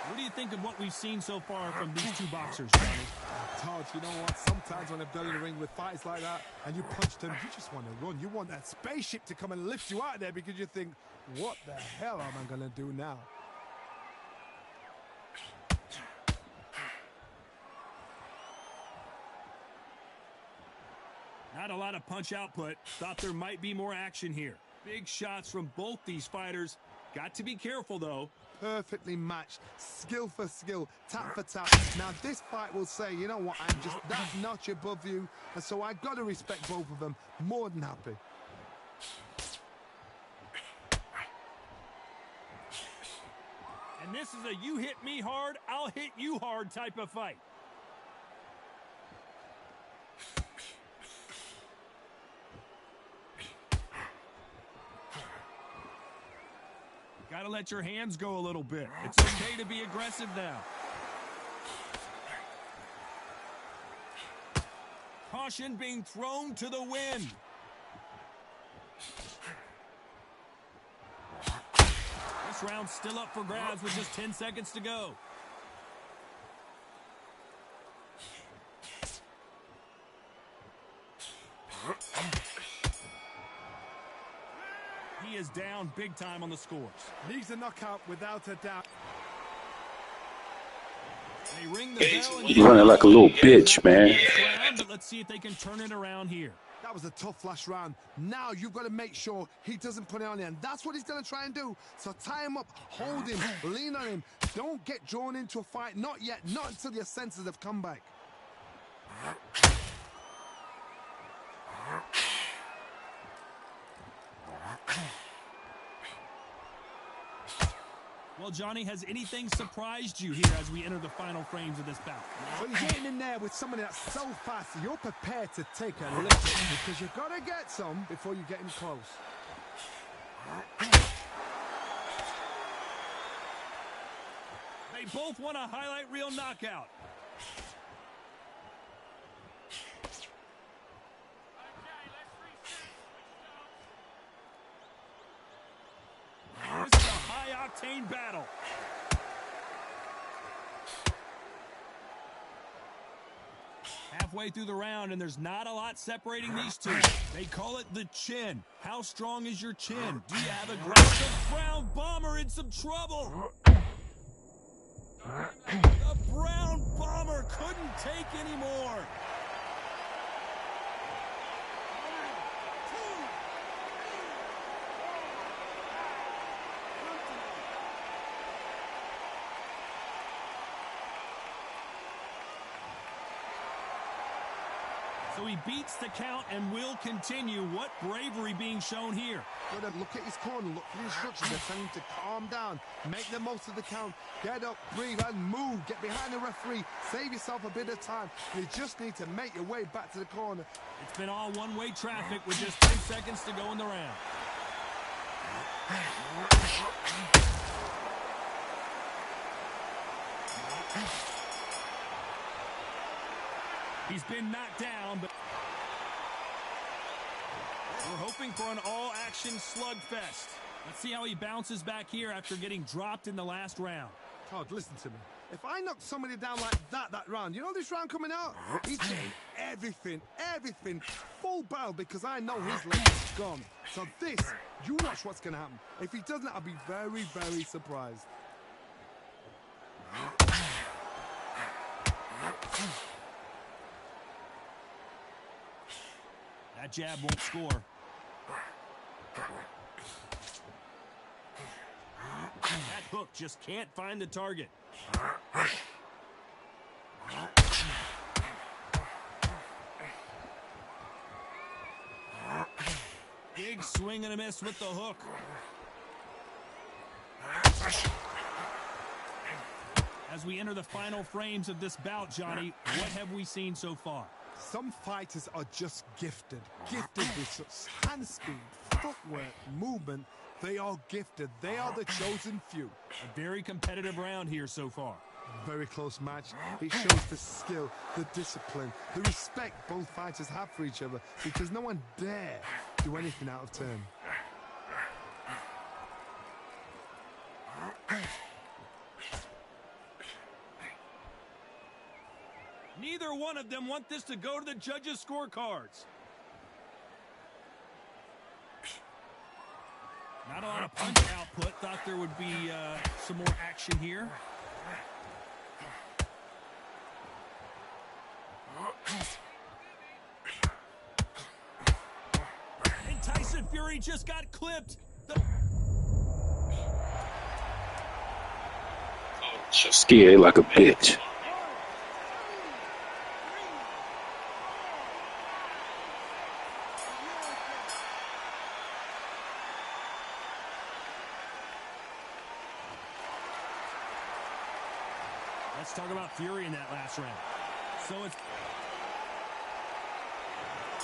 What do you think of what we've seen so far from these two boxers, Johnny? Todd, you know what? Sometimes when I've done in the ring with fights like that and you punch them, you just want to run. You want that spaceship to come and lift you out of there because you think, what the hell am I going to do now? Not a lot of punch output. Thought there might be more action here. Big shots from both these fighters. Got to be careful, though. Perfectly matched, skill for skill, tap for tap. Now this fight will say, you know what, I'm just that notch above you, and so I've got to respect both of them. More than happy. And this is a you hit me hard, I'll hit you hard type of fight. Got to let your hands go a little bit. It's okay to be aggressive now. Caution being thrown to the wind. This round's still up for grabs with just 10 seconds to go. He is down big time on the scores. Needs a knockout without a doubt. They ring the bell and He's running like a little bitch, man. But let's see if they can turn it around here. That was a tough last round. Now you've got to make sure he doesn't put it on the end. That's what he's going to try and do. So tie him up, hold him, lean on him. Don't get drawn into a fight. Not yet. Not until your senses have come back. Well, Johnny, has anything surprised you here as we enter the final frames of this bout? Well, you're getting in there with somebody that's so fast, you're prepared to take a lick because you've got to get some before you get him close. They both want a highlight reel knockout. This is a high-octane battle. Halfway through the round, and there's not a lot separating these two. They call it the chin. How strong is your chin? Do you have a aggressive Brown Bomber in some trouble? The Brown Bomber couldn't take any more. So he beats the count and will continue. What bravery being shown here. Look at his corner, look for the instructions. They're telling him to calm down, make the most of the count, get up, breathe, and move. Get behind the referee, save yourself a bit of time. You just need to make your way back to the corner. It's been all one-way traffic with just 10 seconds to go in the round. He's been knocked down, but we're hoping for an all-action slugfest. Let's see how he bounces back here after getting dropped in the last round. Todd, listen to me. If I knock somebody down like that round, you know this round coming out? He's getting everything, full barrel because I know his leg is gone. So this, you watch what's going to happen. If he doesn't, I'll be very, very surprised. That jab won't score. That hook just can't find the target. Big swing and a miss with the hook. As we enter the final frames of this bout, Johnny, what have we seen so far? Some fighters are just gifted with such hand speed, footwork, movement. They are gifted. They are the chosen few. A very competitive round here so far. Very close match. It shows the skill, the discipline, the respect both fighters have for each other, because no one dare do anything out of turn. Neither one of them want this to go to the judges' scorecards. Not a lot of punch output. Thought there would be some more action here. And Tyson Fury just got clipped. She's scared like a bitch. Let's talk about Fury in that last round. So it's...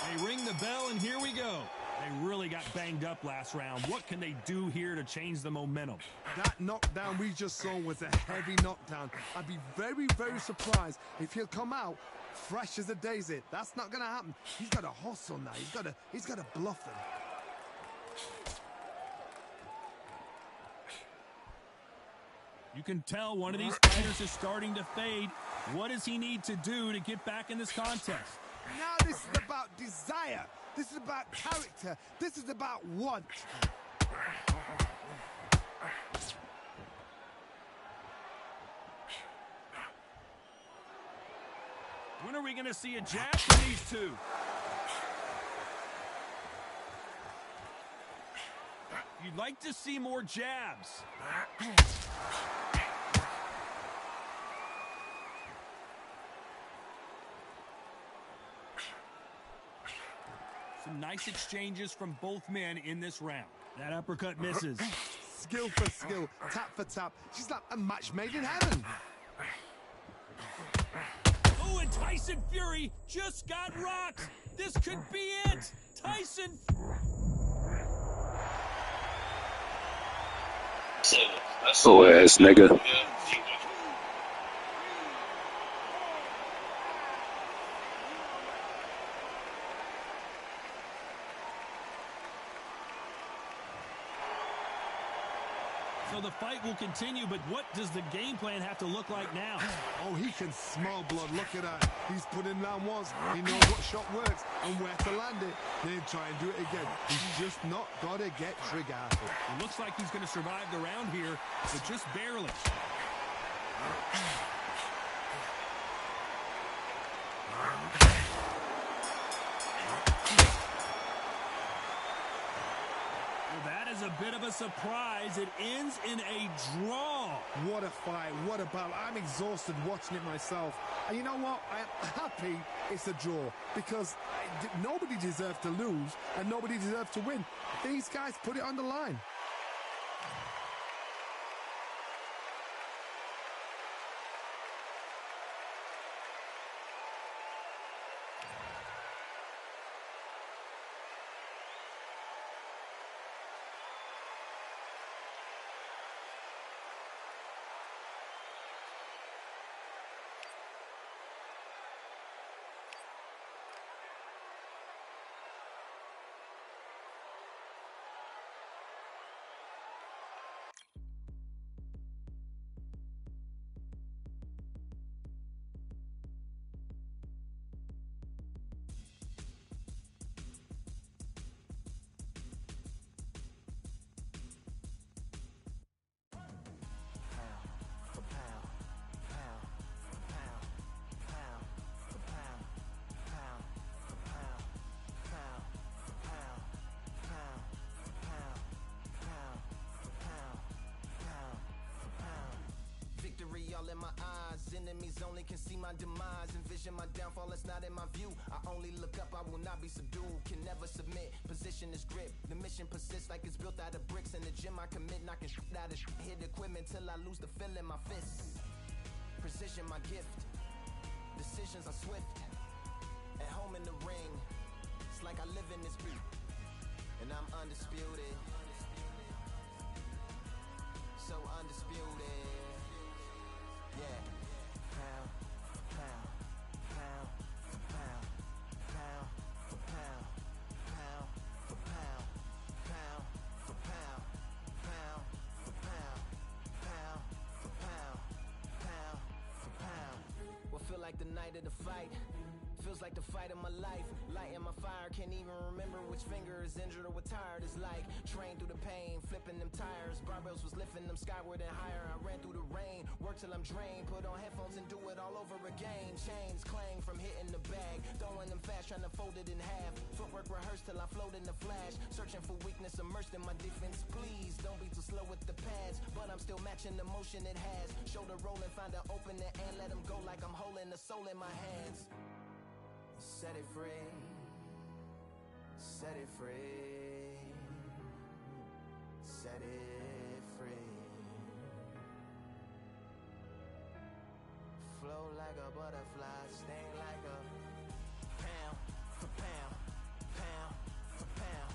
They ring the bell, and here we go. They really got banged up last round. What can they do here to change the momentum? That knockdown we just saw was a heavy knockdown. I'd be very, very surprised if he'll come out fresh as a daisy. That's not going to happen. He's got to hustle now. He's got to bluff them. You can tell one of these fighters is starting to fade. What does he need to do to get back in this contest? Now this is about desire. This is about character. This is about want. When are we going to see a jab from these two? You'd like to see more jabs. Some nice exchanges from both men in this round. That uppercut misses. Skill for skill, tap for tap. She's like a match made in heaven. Oh, and Tyson Fury just got rocked. This could be it. Tyson. Oh ass nigga. So the fight will continue, but what does the game plan have to look like now? Oh, he can smell blood. Look at that. He's put in round ones. He knows what shot works and where to land it. Then try and do it again. He's just not got to get trigger happy. It looks like he's going to survive the round here, but just barely. That is a bit of a surprise. It ends in a draw. What a fight. What a battle. I'm exhausted watching it myself. And you know what? I'm happy it's a draw because nobody deserved to lose and nobody deserved to win. These guys put it on the line. All in my eyes, enemies only can see my demise. Envision my downfall, it's not in my view. I only look up, I will not be subdued. Can never submit, position is grip. The mission persists like it's built out of bricks. In the gym I commit, knocking shit out of hit equipment till I lose the feel in my fists. Precision my gift, decisions are swift. At home in the ring, it's like I live in this beat. And I'm undisputed. so undisputed. Yeah. Pound for pound, pound for pound, pound for pound, pound for pound, pound for pound, pound for pound, pound for pound, pound for pound. What feel like the night of the fight? Feels like the fight of my life. Lighting my fire, can't even remember which finger is injured or what tired is like. Train through the pain, flipping them tires. Barbells was lifting them skyward and higher. I ran through the rain, worked till I'm drained. Put on headphones and do it all over again. Chains clang from hitting the bag. Throwing them fast, trying to fold it in half. Footwork rehearsed till I float in the flash. Searching for weakness, immersed in my defense. Please, don't be too slow with the pads. But I'm still matching the motion it has. Shoulder rolling, find an opening and let them go like I'm holding the soul in my hands. Set it free, set it free, set it free. Flow like a butterfly, sting like a pound for pound, pound for pound,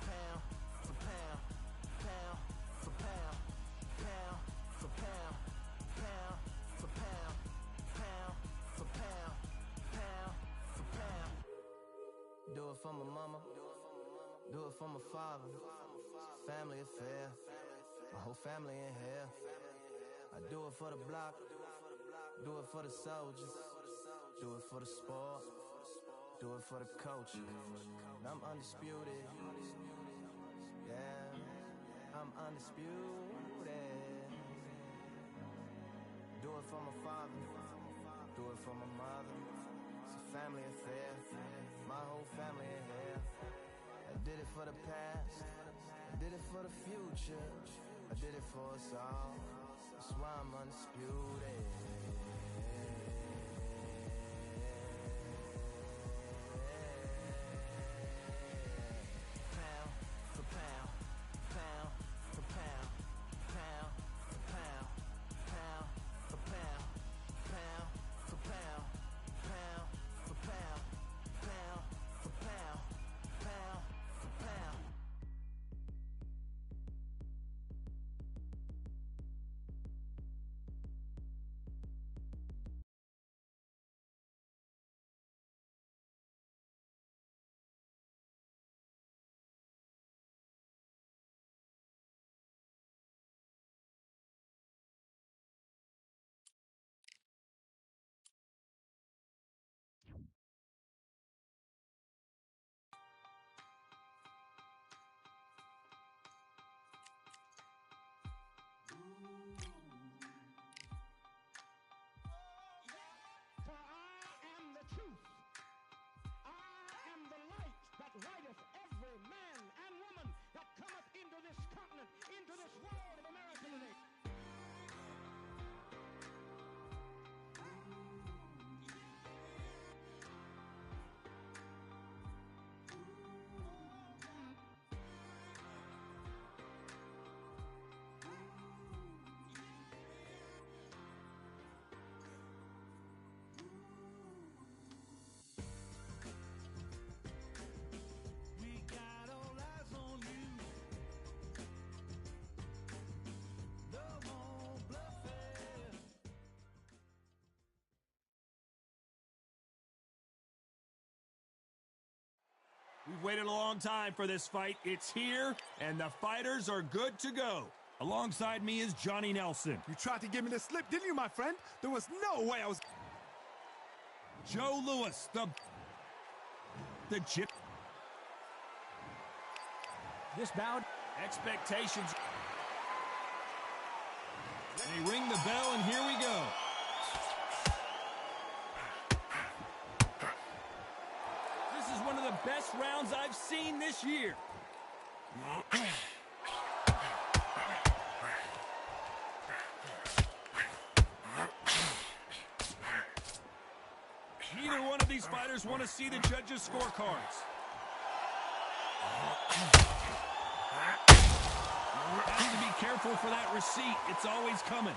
pound for pound, pound for pound, pound for pound, pound for pound, pound for pound, pound. Do it for my mama, do it for my father. Family affair, my whole family in here. I do it for the block, do it for the soldiers, do it for the sport, do it for the culture. I'm undisputed, yeah, I'm undisputed. Do it for my father, do it for my mother. It's a family affair, my whole family in here. I did it for the past, I did it for the future, I did it for us all. That's why I'm undisputed. Pound for pound, pound for pound, pound for pound, pound for pound, pound for pound, pound for pound, pound for pound, pound for pound. For I am the truth. I am the light that lighteth every man and woman that cometh into this continent, into this world of America today. We got all eyes on you. No more bluffing. We've waited a long time for this fight. It's here, and the fighters are good to go. Alongside me is Johnny Nelson. You tried to give me the slip, didn't you, my friend? There was no way I was... Joe Louis, the chip. This bout, Expectations. They ring the bell, and here we go. This is one of the best rounds I've seen this year. Neither one of these fighters want to see the judges' scorecards. Have to be careful for that receipt. It's always coming.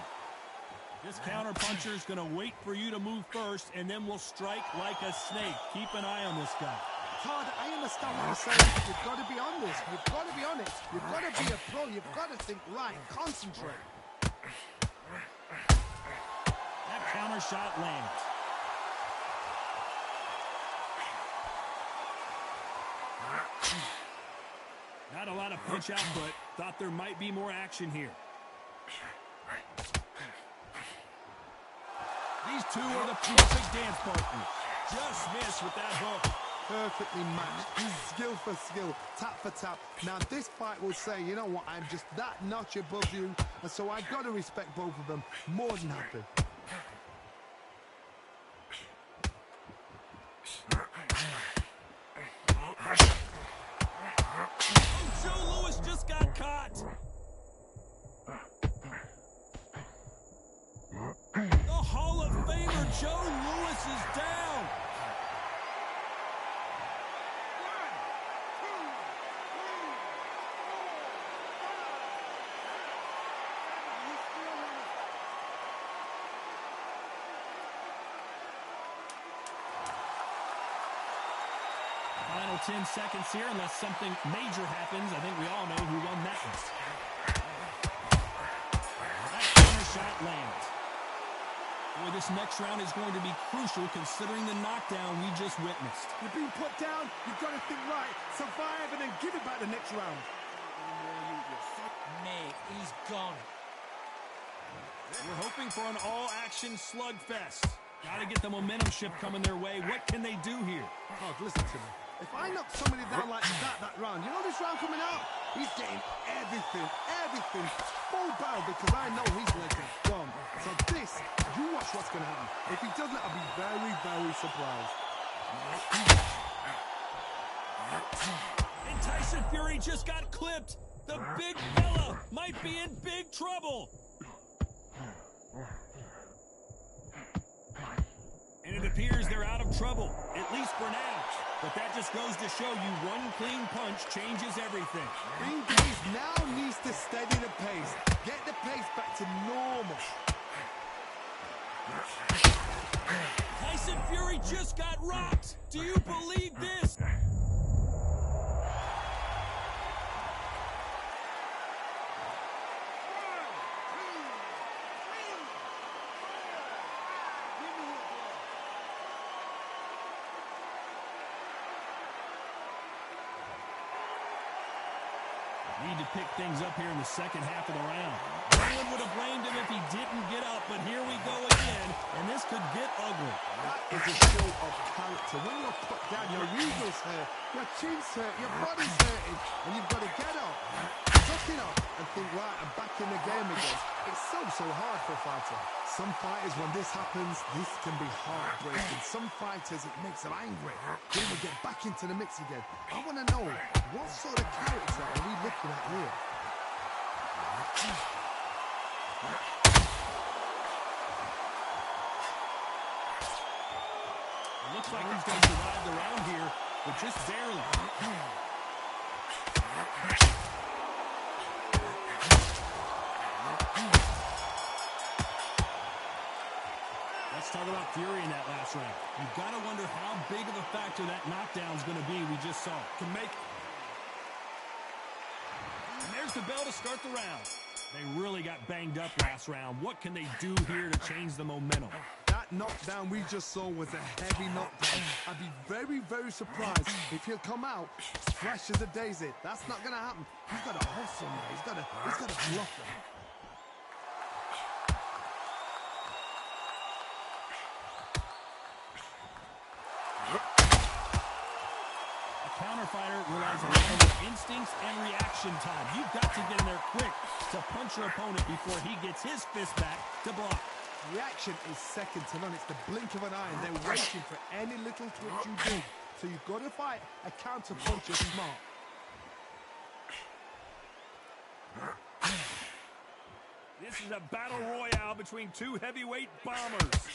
This counterpuncher is going to wait for you to move first, and then will strike like a snake. Keep an eye on this guy. Todd, I understand what you're saying. You've got to be on this. You've got to be on it. You've got to be a pro. You've got to think right. Concentrate. That counter shot lands. Not a lot of punch output. Thought there might be more action here. These two are the perfect dance partners. Just missed with that hook. Perfectly matched. Skill for skill. Tap for tap. Now this fight will say, you know what, I'm just that notch above you. And so I've got to respect both of them. More than happy. Joe Louis just got caught. The Hall of Famer Joe Louis is down. Final 10 seconds here, unless something major happens. I think we all know who won that one. That counter shot lands. Boy, this next round is going to be crucial considering the knockdown we just witnessed. You're being put down. You've got to think right. Survive and then give it back the next round. Mate, he's gone. We're hoping for an all-action slugfest. Got to get the momentum shift coming their way. What can they do here? Oh, listen to me. If I knock somebody down like that round, you know this round coming out? He's getting everything full barrel because I know his legs are gone. So this, you watch what's going to happen. If he doesn't, I'll be very, very surprised. And Tyson Fury just got clipped. The big fella might be in big trouble. And it appears they're out of trouble, at least for now. But that just goes to show you one clean punch changes everything. Ring Days now needs to steady the pace. Get the pace back to normal. Tyson Fury just got rocked. Do you believe this? Need to pick things up here in the second half of the round. No one would have blamed him if he didn't get up, but here we go again, and this could get ugly. That is a show of character. When you're put down, your eagles hurt, your chin's hurt, your body's hurting, and you've got to get up, suck it up, and think, right, I'm back in the game again. It's so hard for a fighter. Some fighters, when this happens, this can be heartbreaking. Some fighters, it makes them angry. Then they get back into the mix again. I want to know, what sort of character are we looking at here? It looks like he's going to survive the round here, but just barely. Let's talk about Fury in that last round. You've got to wonder how big of a factor that knockdown is going to be we just saw. Can make. And there's the bell to start the round. They really got banged up last round. What can they do here to change the momentum? That knockdown we just saw was a heavy knockdown. I'd be very, very surprised if he'll come out fresh as a daisy. That's not going to happen. He's got to hustle now. He's got to bluff them. Counterfighter relies a lot on instincts and reaction time. You've got to get in there quick to punch your opponent before he gets his fist back to block. Reaction is second to none. It's the blink of an eye, and they're waiting for any little twitch you do. So you've got to fight a counter puncher smart. This is a battle royale between two heavyweight bombers.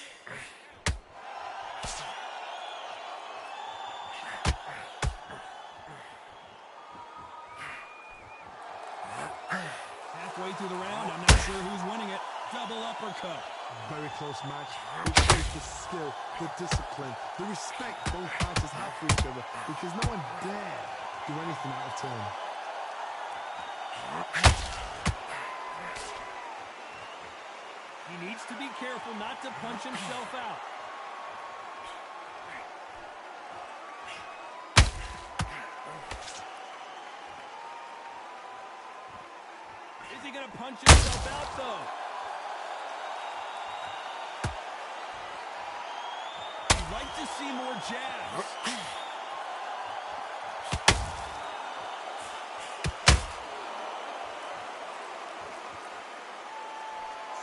Halfway through the round, I'm not sure who's winning it. Double uppercut. Very close match. It shows the skill, the discipline, the respect both fighters have for each other because no one dare do anything out of turn. He needs to be careful not to punch himself out. Is he going to punch himself out, though? I'd like to see more jabs.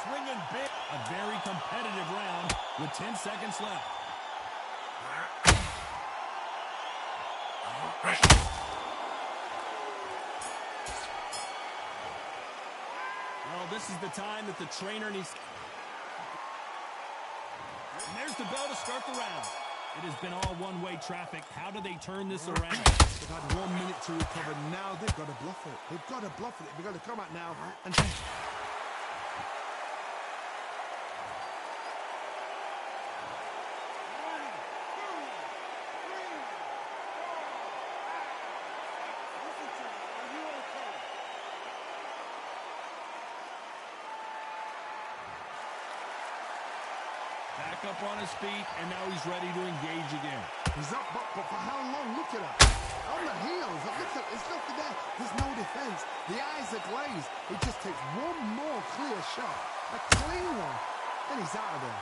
Swinging big. A very competitive round with 10 seconds left. Well, this is the time that the trainer needs. And there's the bell to start the round. It has been all one-way traffic. How do they turn this around? They've had 1 minute to recover. Now they've got to bluff it. They've got to bluff it. They've got to come out now and... Back up on his feet, and now he's ready to engage again. He's up, but for how long? Look at that. On the heels. Look at, there's nothing there. There's no defense. The eyes are glazed. It just takes one more clear shot. A clean one. Then he's out of there.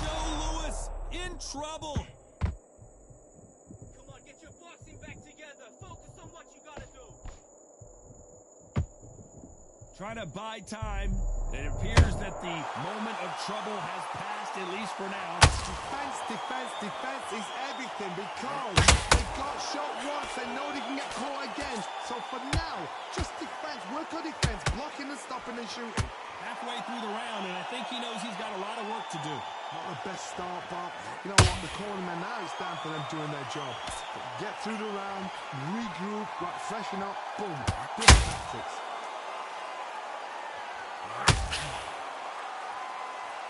Joe Louis in trouble. Come on, get your boxing back together. Focus on what you gotta do. Trying to buy time. It appears that the moment of trouble has passed, at least for now. Defense, defense, defense is everything because they got shot once and know they can get caught again. So for now, just defense, work on defense, blocking and stopping and shooting. Halfway through the round, and I think he knows he's got a lot of work to do. Not the best start, but you know what? The cornermen now, it's time for them doing their job. Get through the round, regroup, right, freshen up, boom. Different tactics.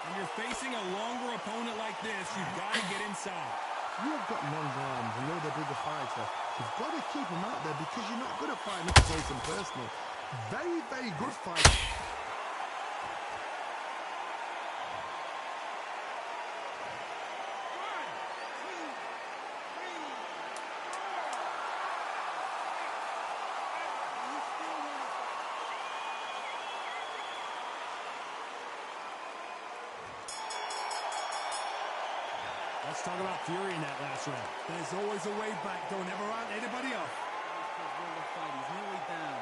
When you're facing a longer opponent like this, you've got to get inside. You've got long arms and you're the bigger fighter. You've got to keep them out there because you're not good at fighting up close and personal. Very, very good fight. Let's talk about fury in that last round. There's always a way back. Don't ever round anybody up. He's nearly down.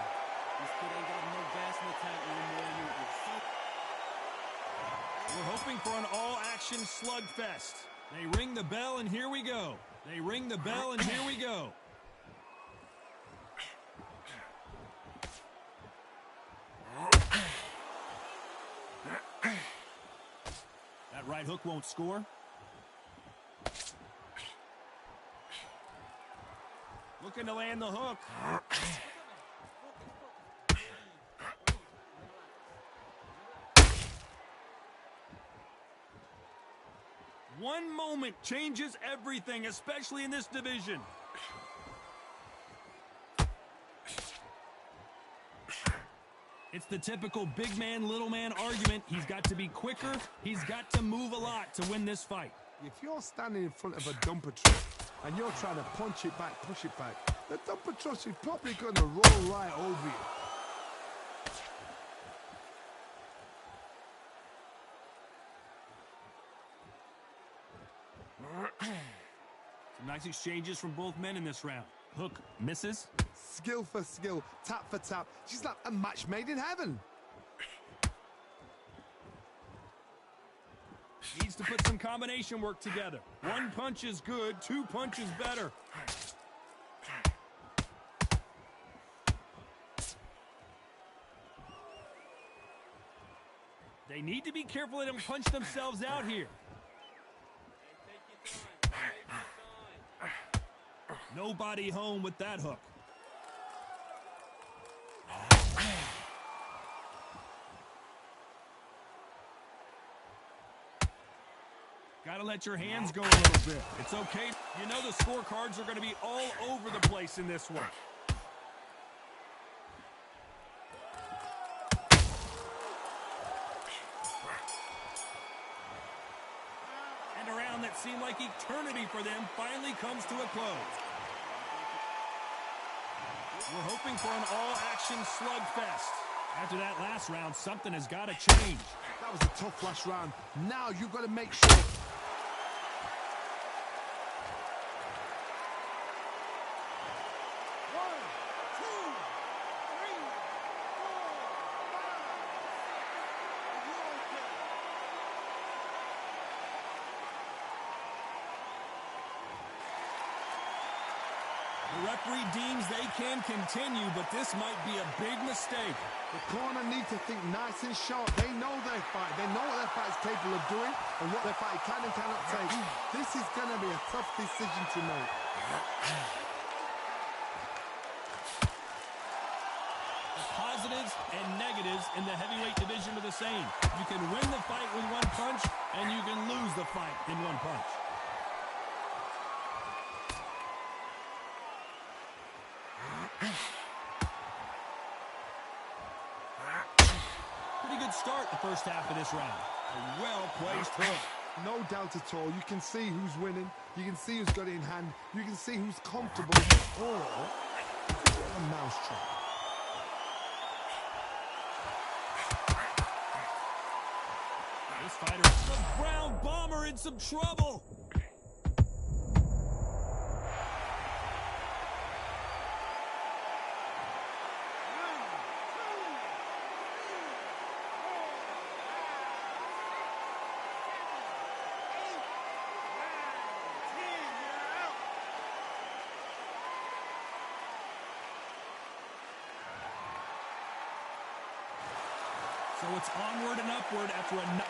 This kid ain't got no gas in the tank anymore. We're hoping for an all-action slugfest. They ring the bell, and here we go. They ring the bell, and here we go. That right hook won't score. Looking to land the hook. One moment changes everything, especially in this division. It's the typical big man, little man argument. He's got to be quicker. He's got to move a lot to win this fight. If you're standing in front of a dumper truck and you're trying to punch it back, push it back, the dumper truck is probably going to roll right over you. Some nice exchanges from both men in this round. Hook misses. Skill for skill, tap for tap. She's like a match made in heaven. Needs to put some combination work together. One punch is good, two punches better. They need to be careful they don't punch themselves out here. Nobody home with that hook. Got to let your hands go a little bit. It's okay. You know the scorecards are going to be all over the place in this one. And a round that seemed like eternity for them finally comes to a close. We're hoping for an all-action slugfest. After that last round, something has got to change. That was a tough last round. Now you've got to make sure. The referee deems they can continue, but this might be a big mistake. The corner need to think nice and sharp. They know their fight. They know what their fight is capable of doing and what their fight can and cannot take. This is going to be a tough decision to make. The positives and negatives in the heavyweight division are the same. You can win the fight with one punch, and you can lose the fight in one punch. Pretty good start the first half of this round. A well-placed hook. No doubt at all. You can see who's winning. You can see who's got it in hand. You can see who's comfortable. Or a mousetrap. This fighter, the Brown Bomber, in some trouble. So it's onward and upward after a...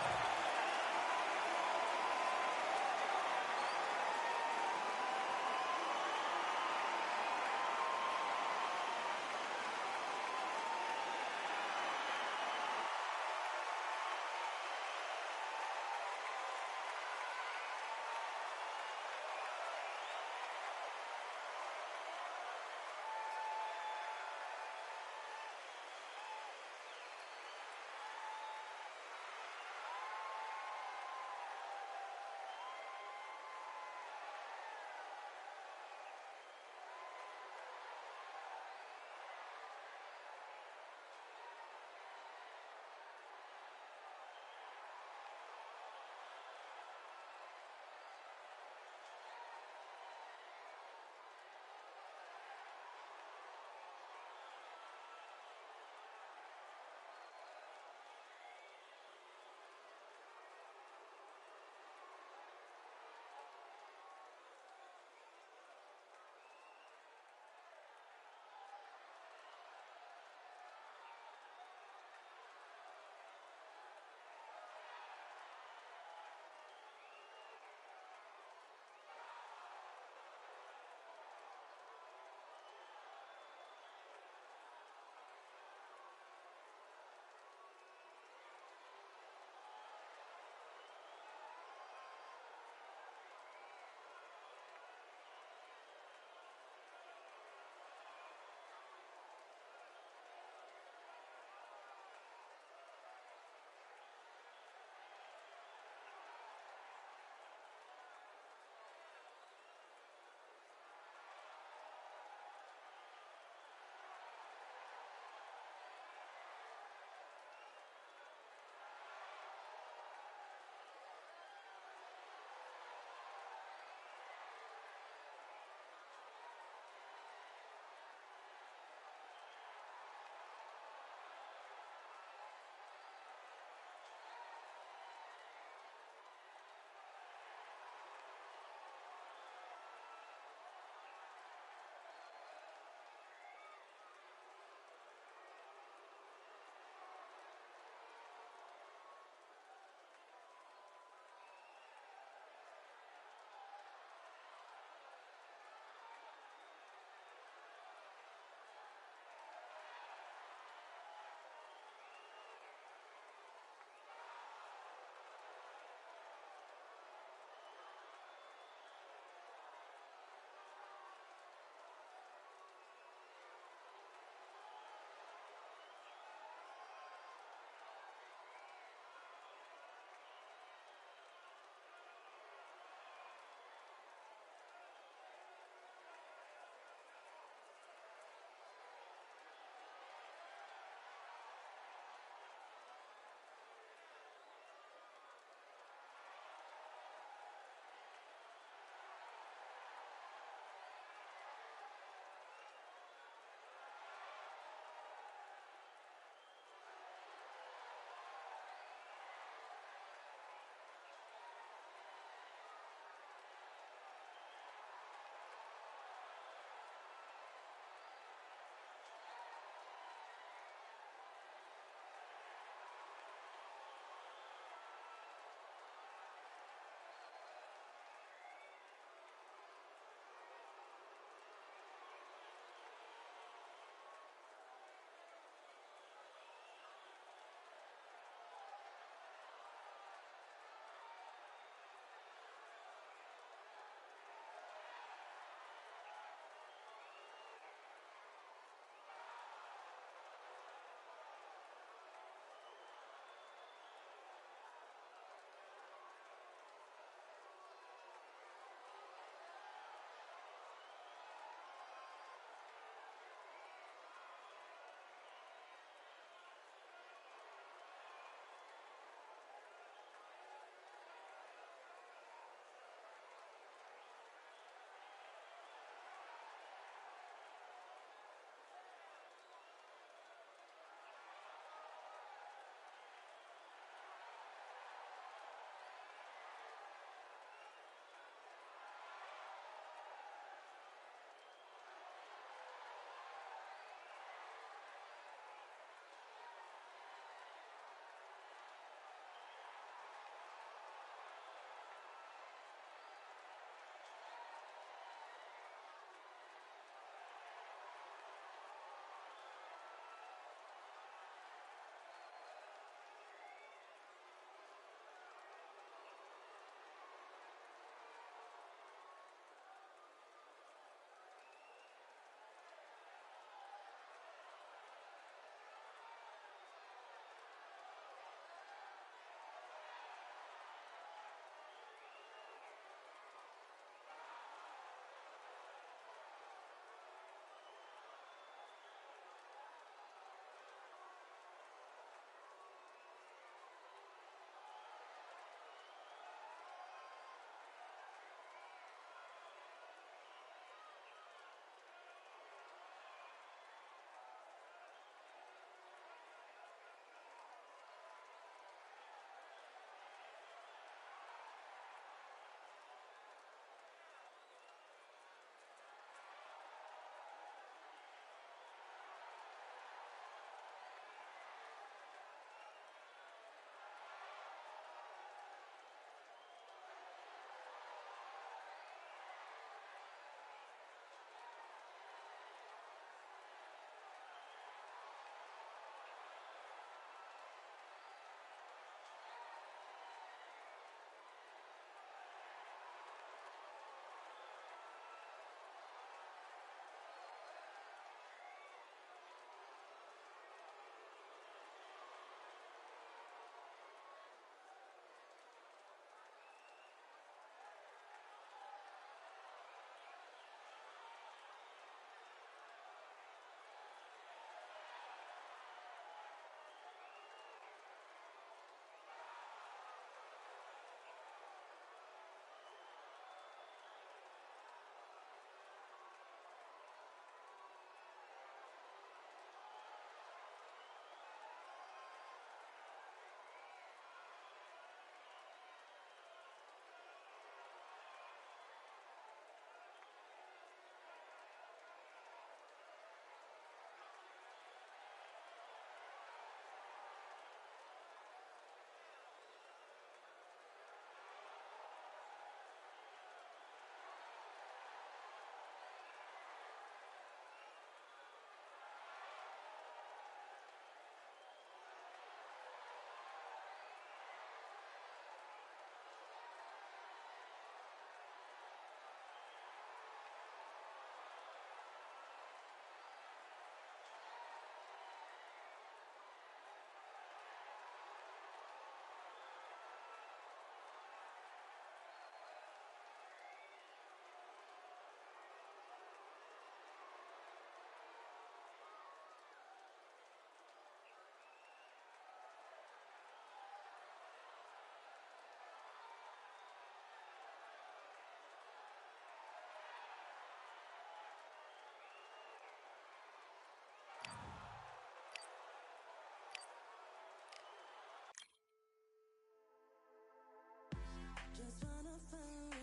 happen.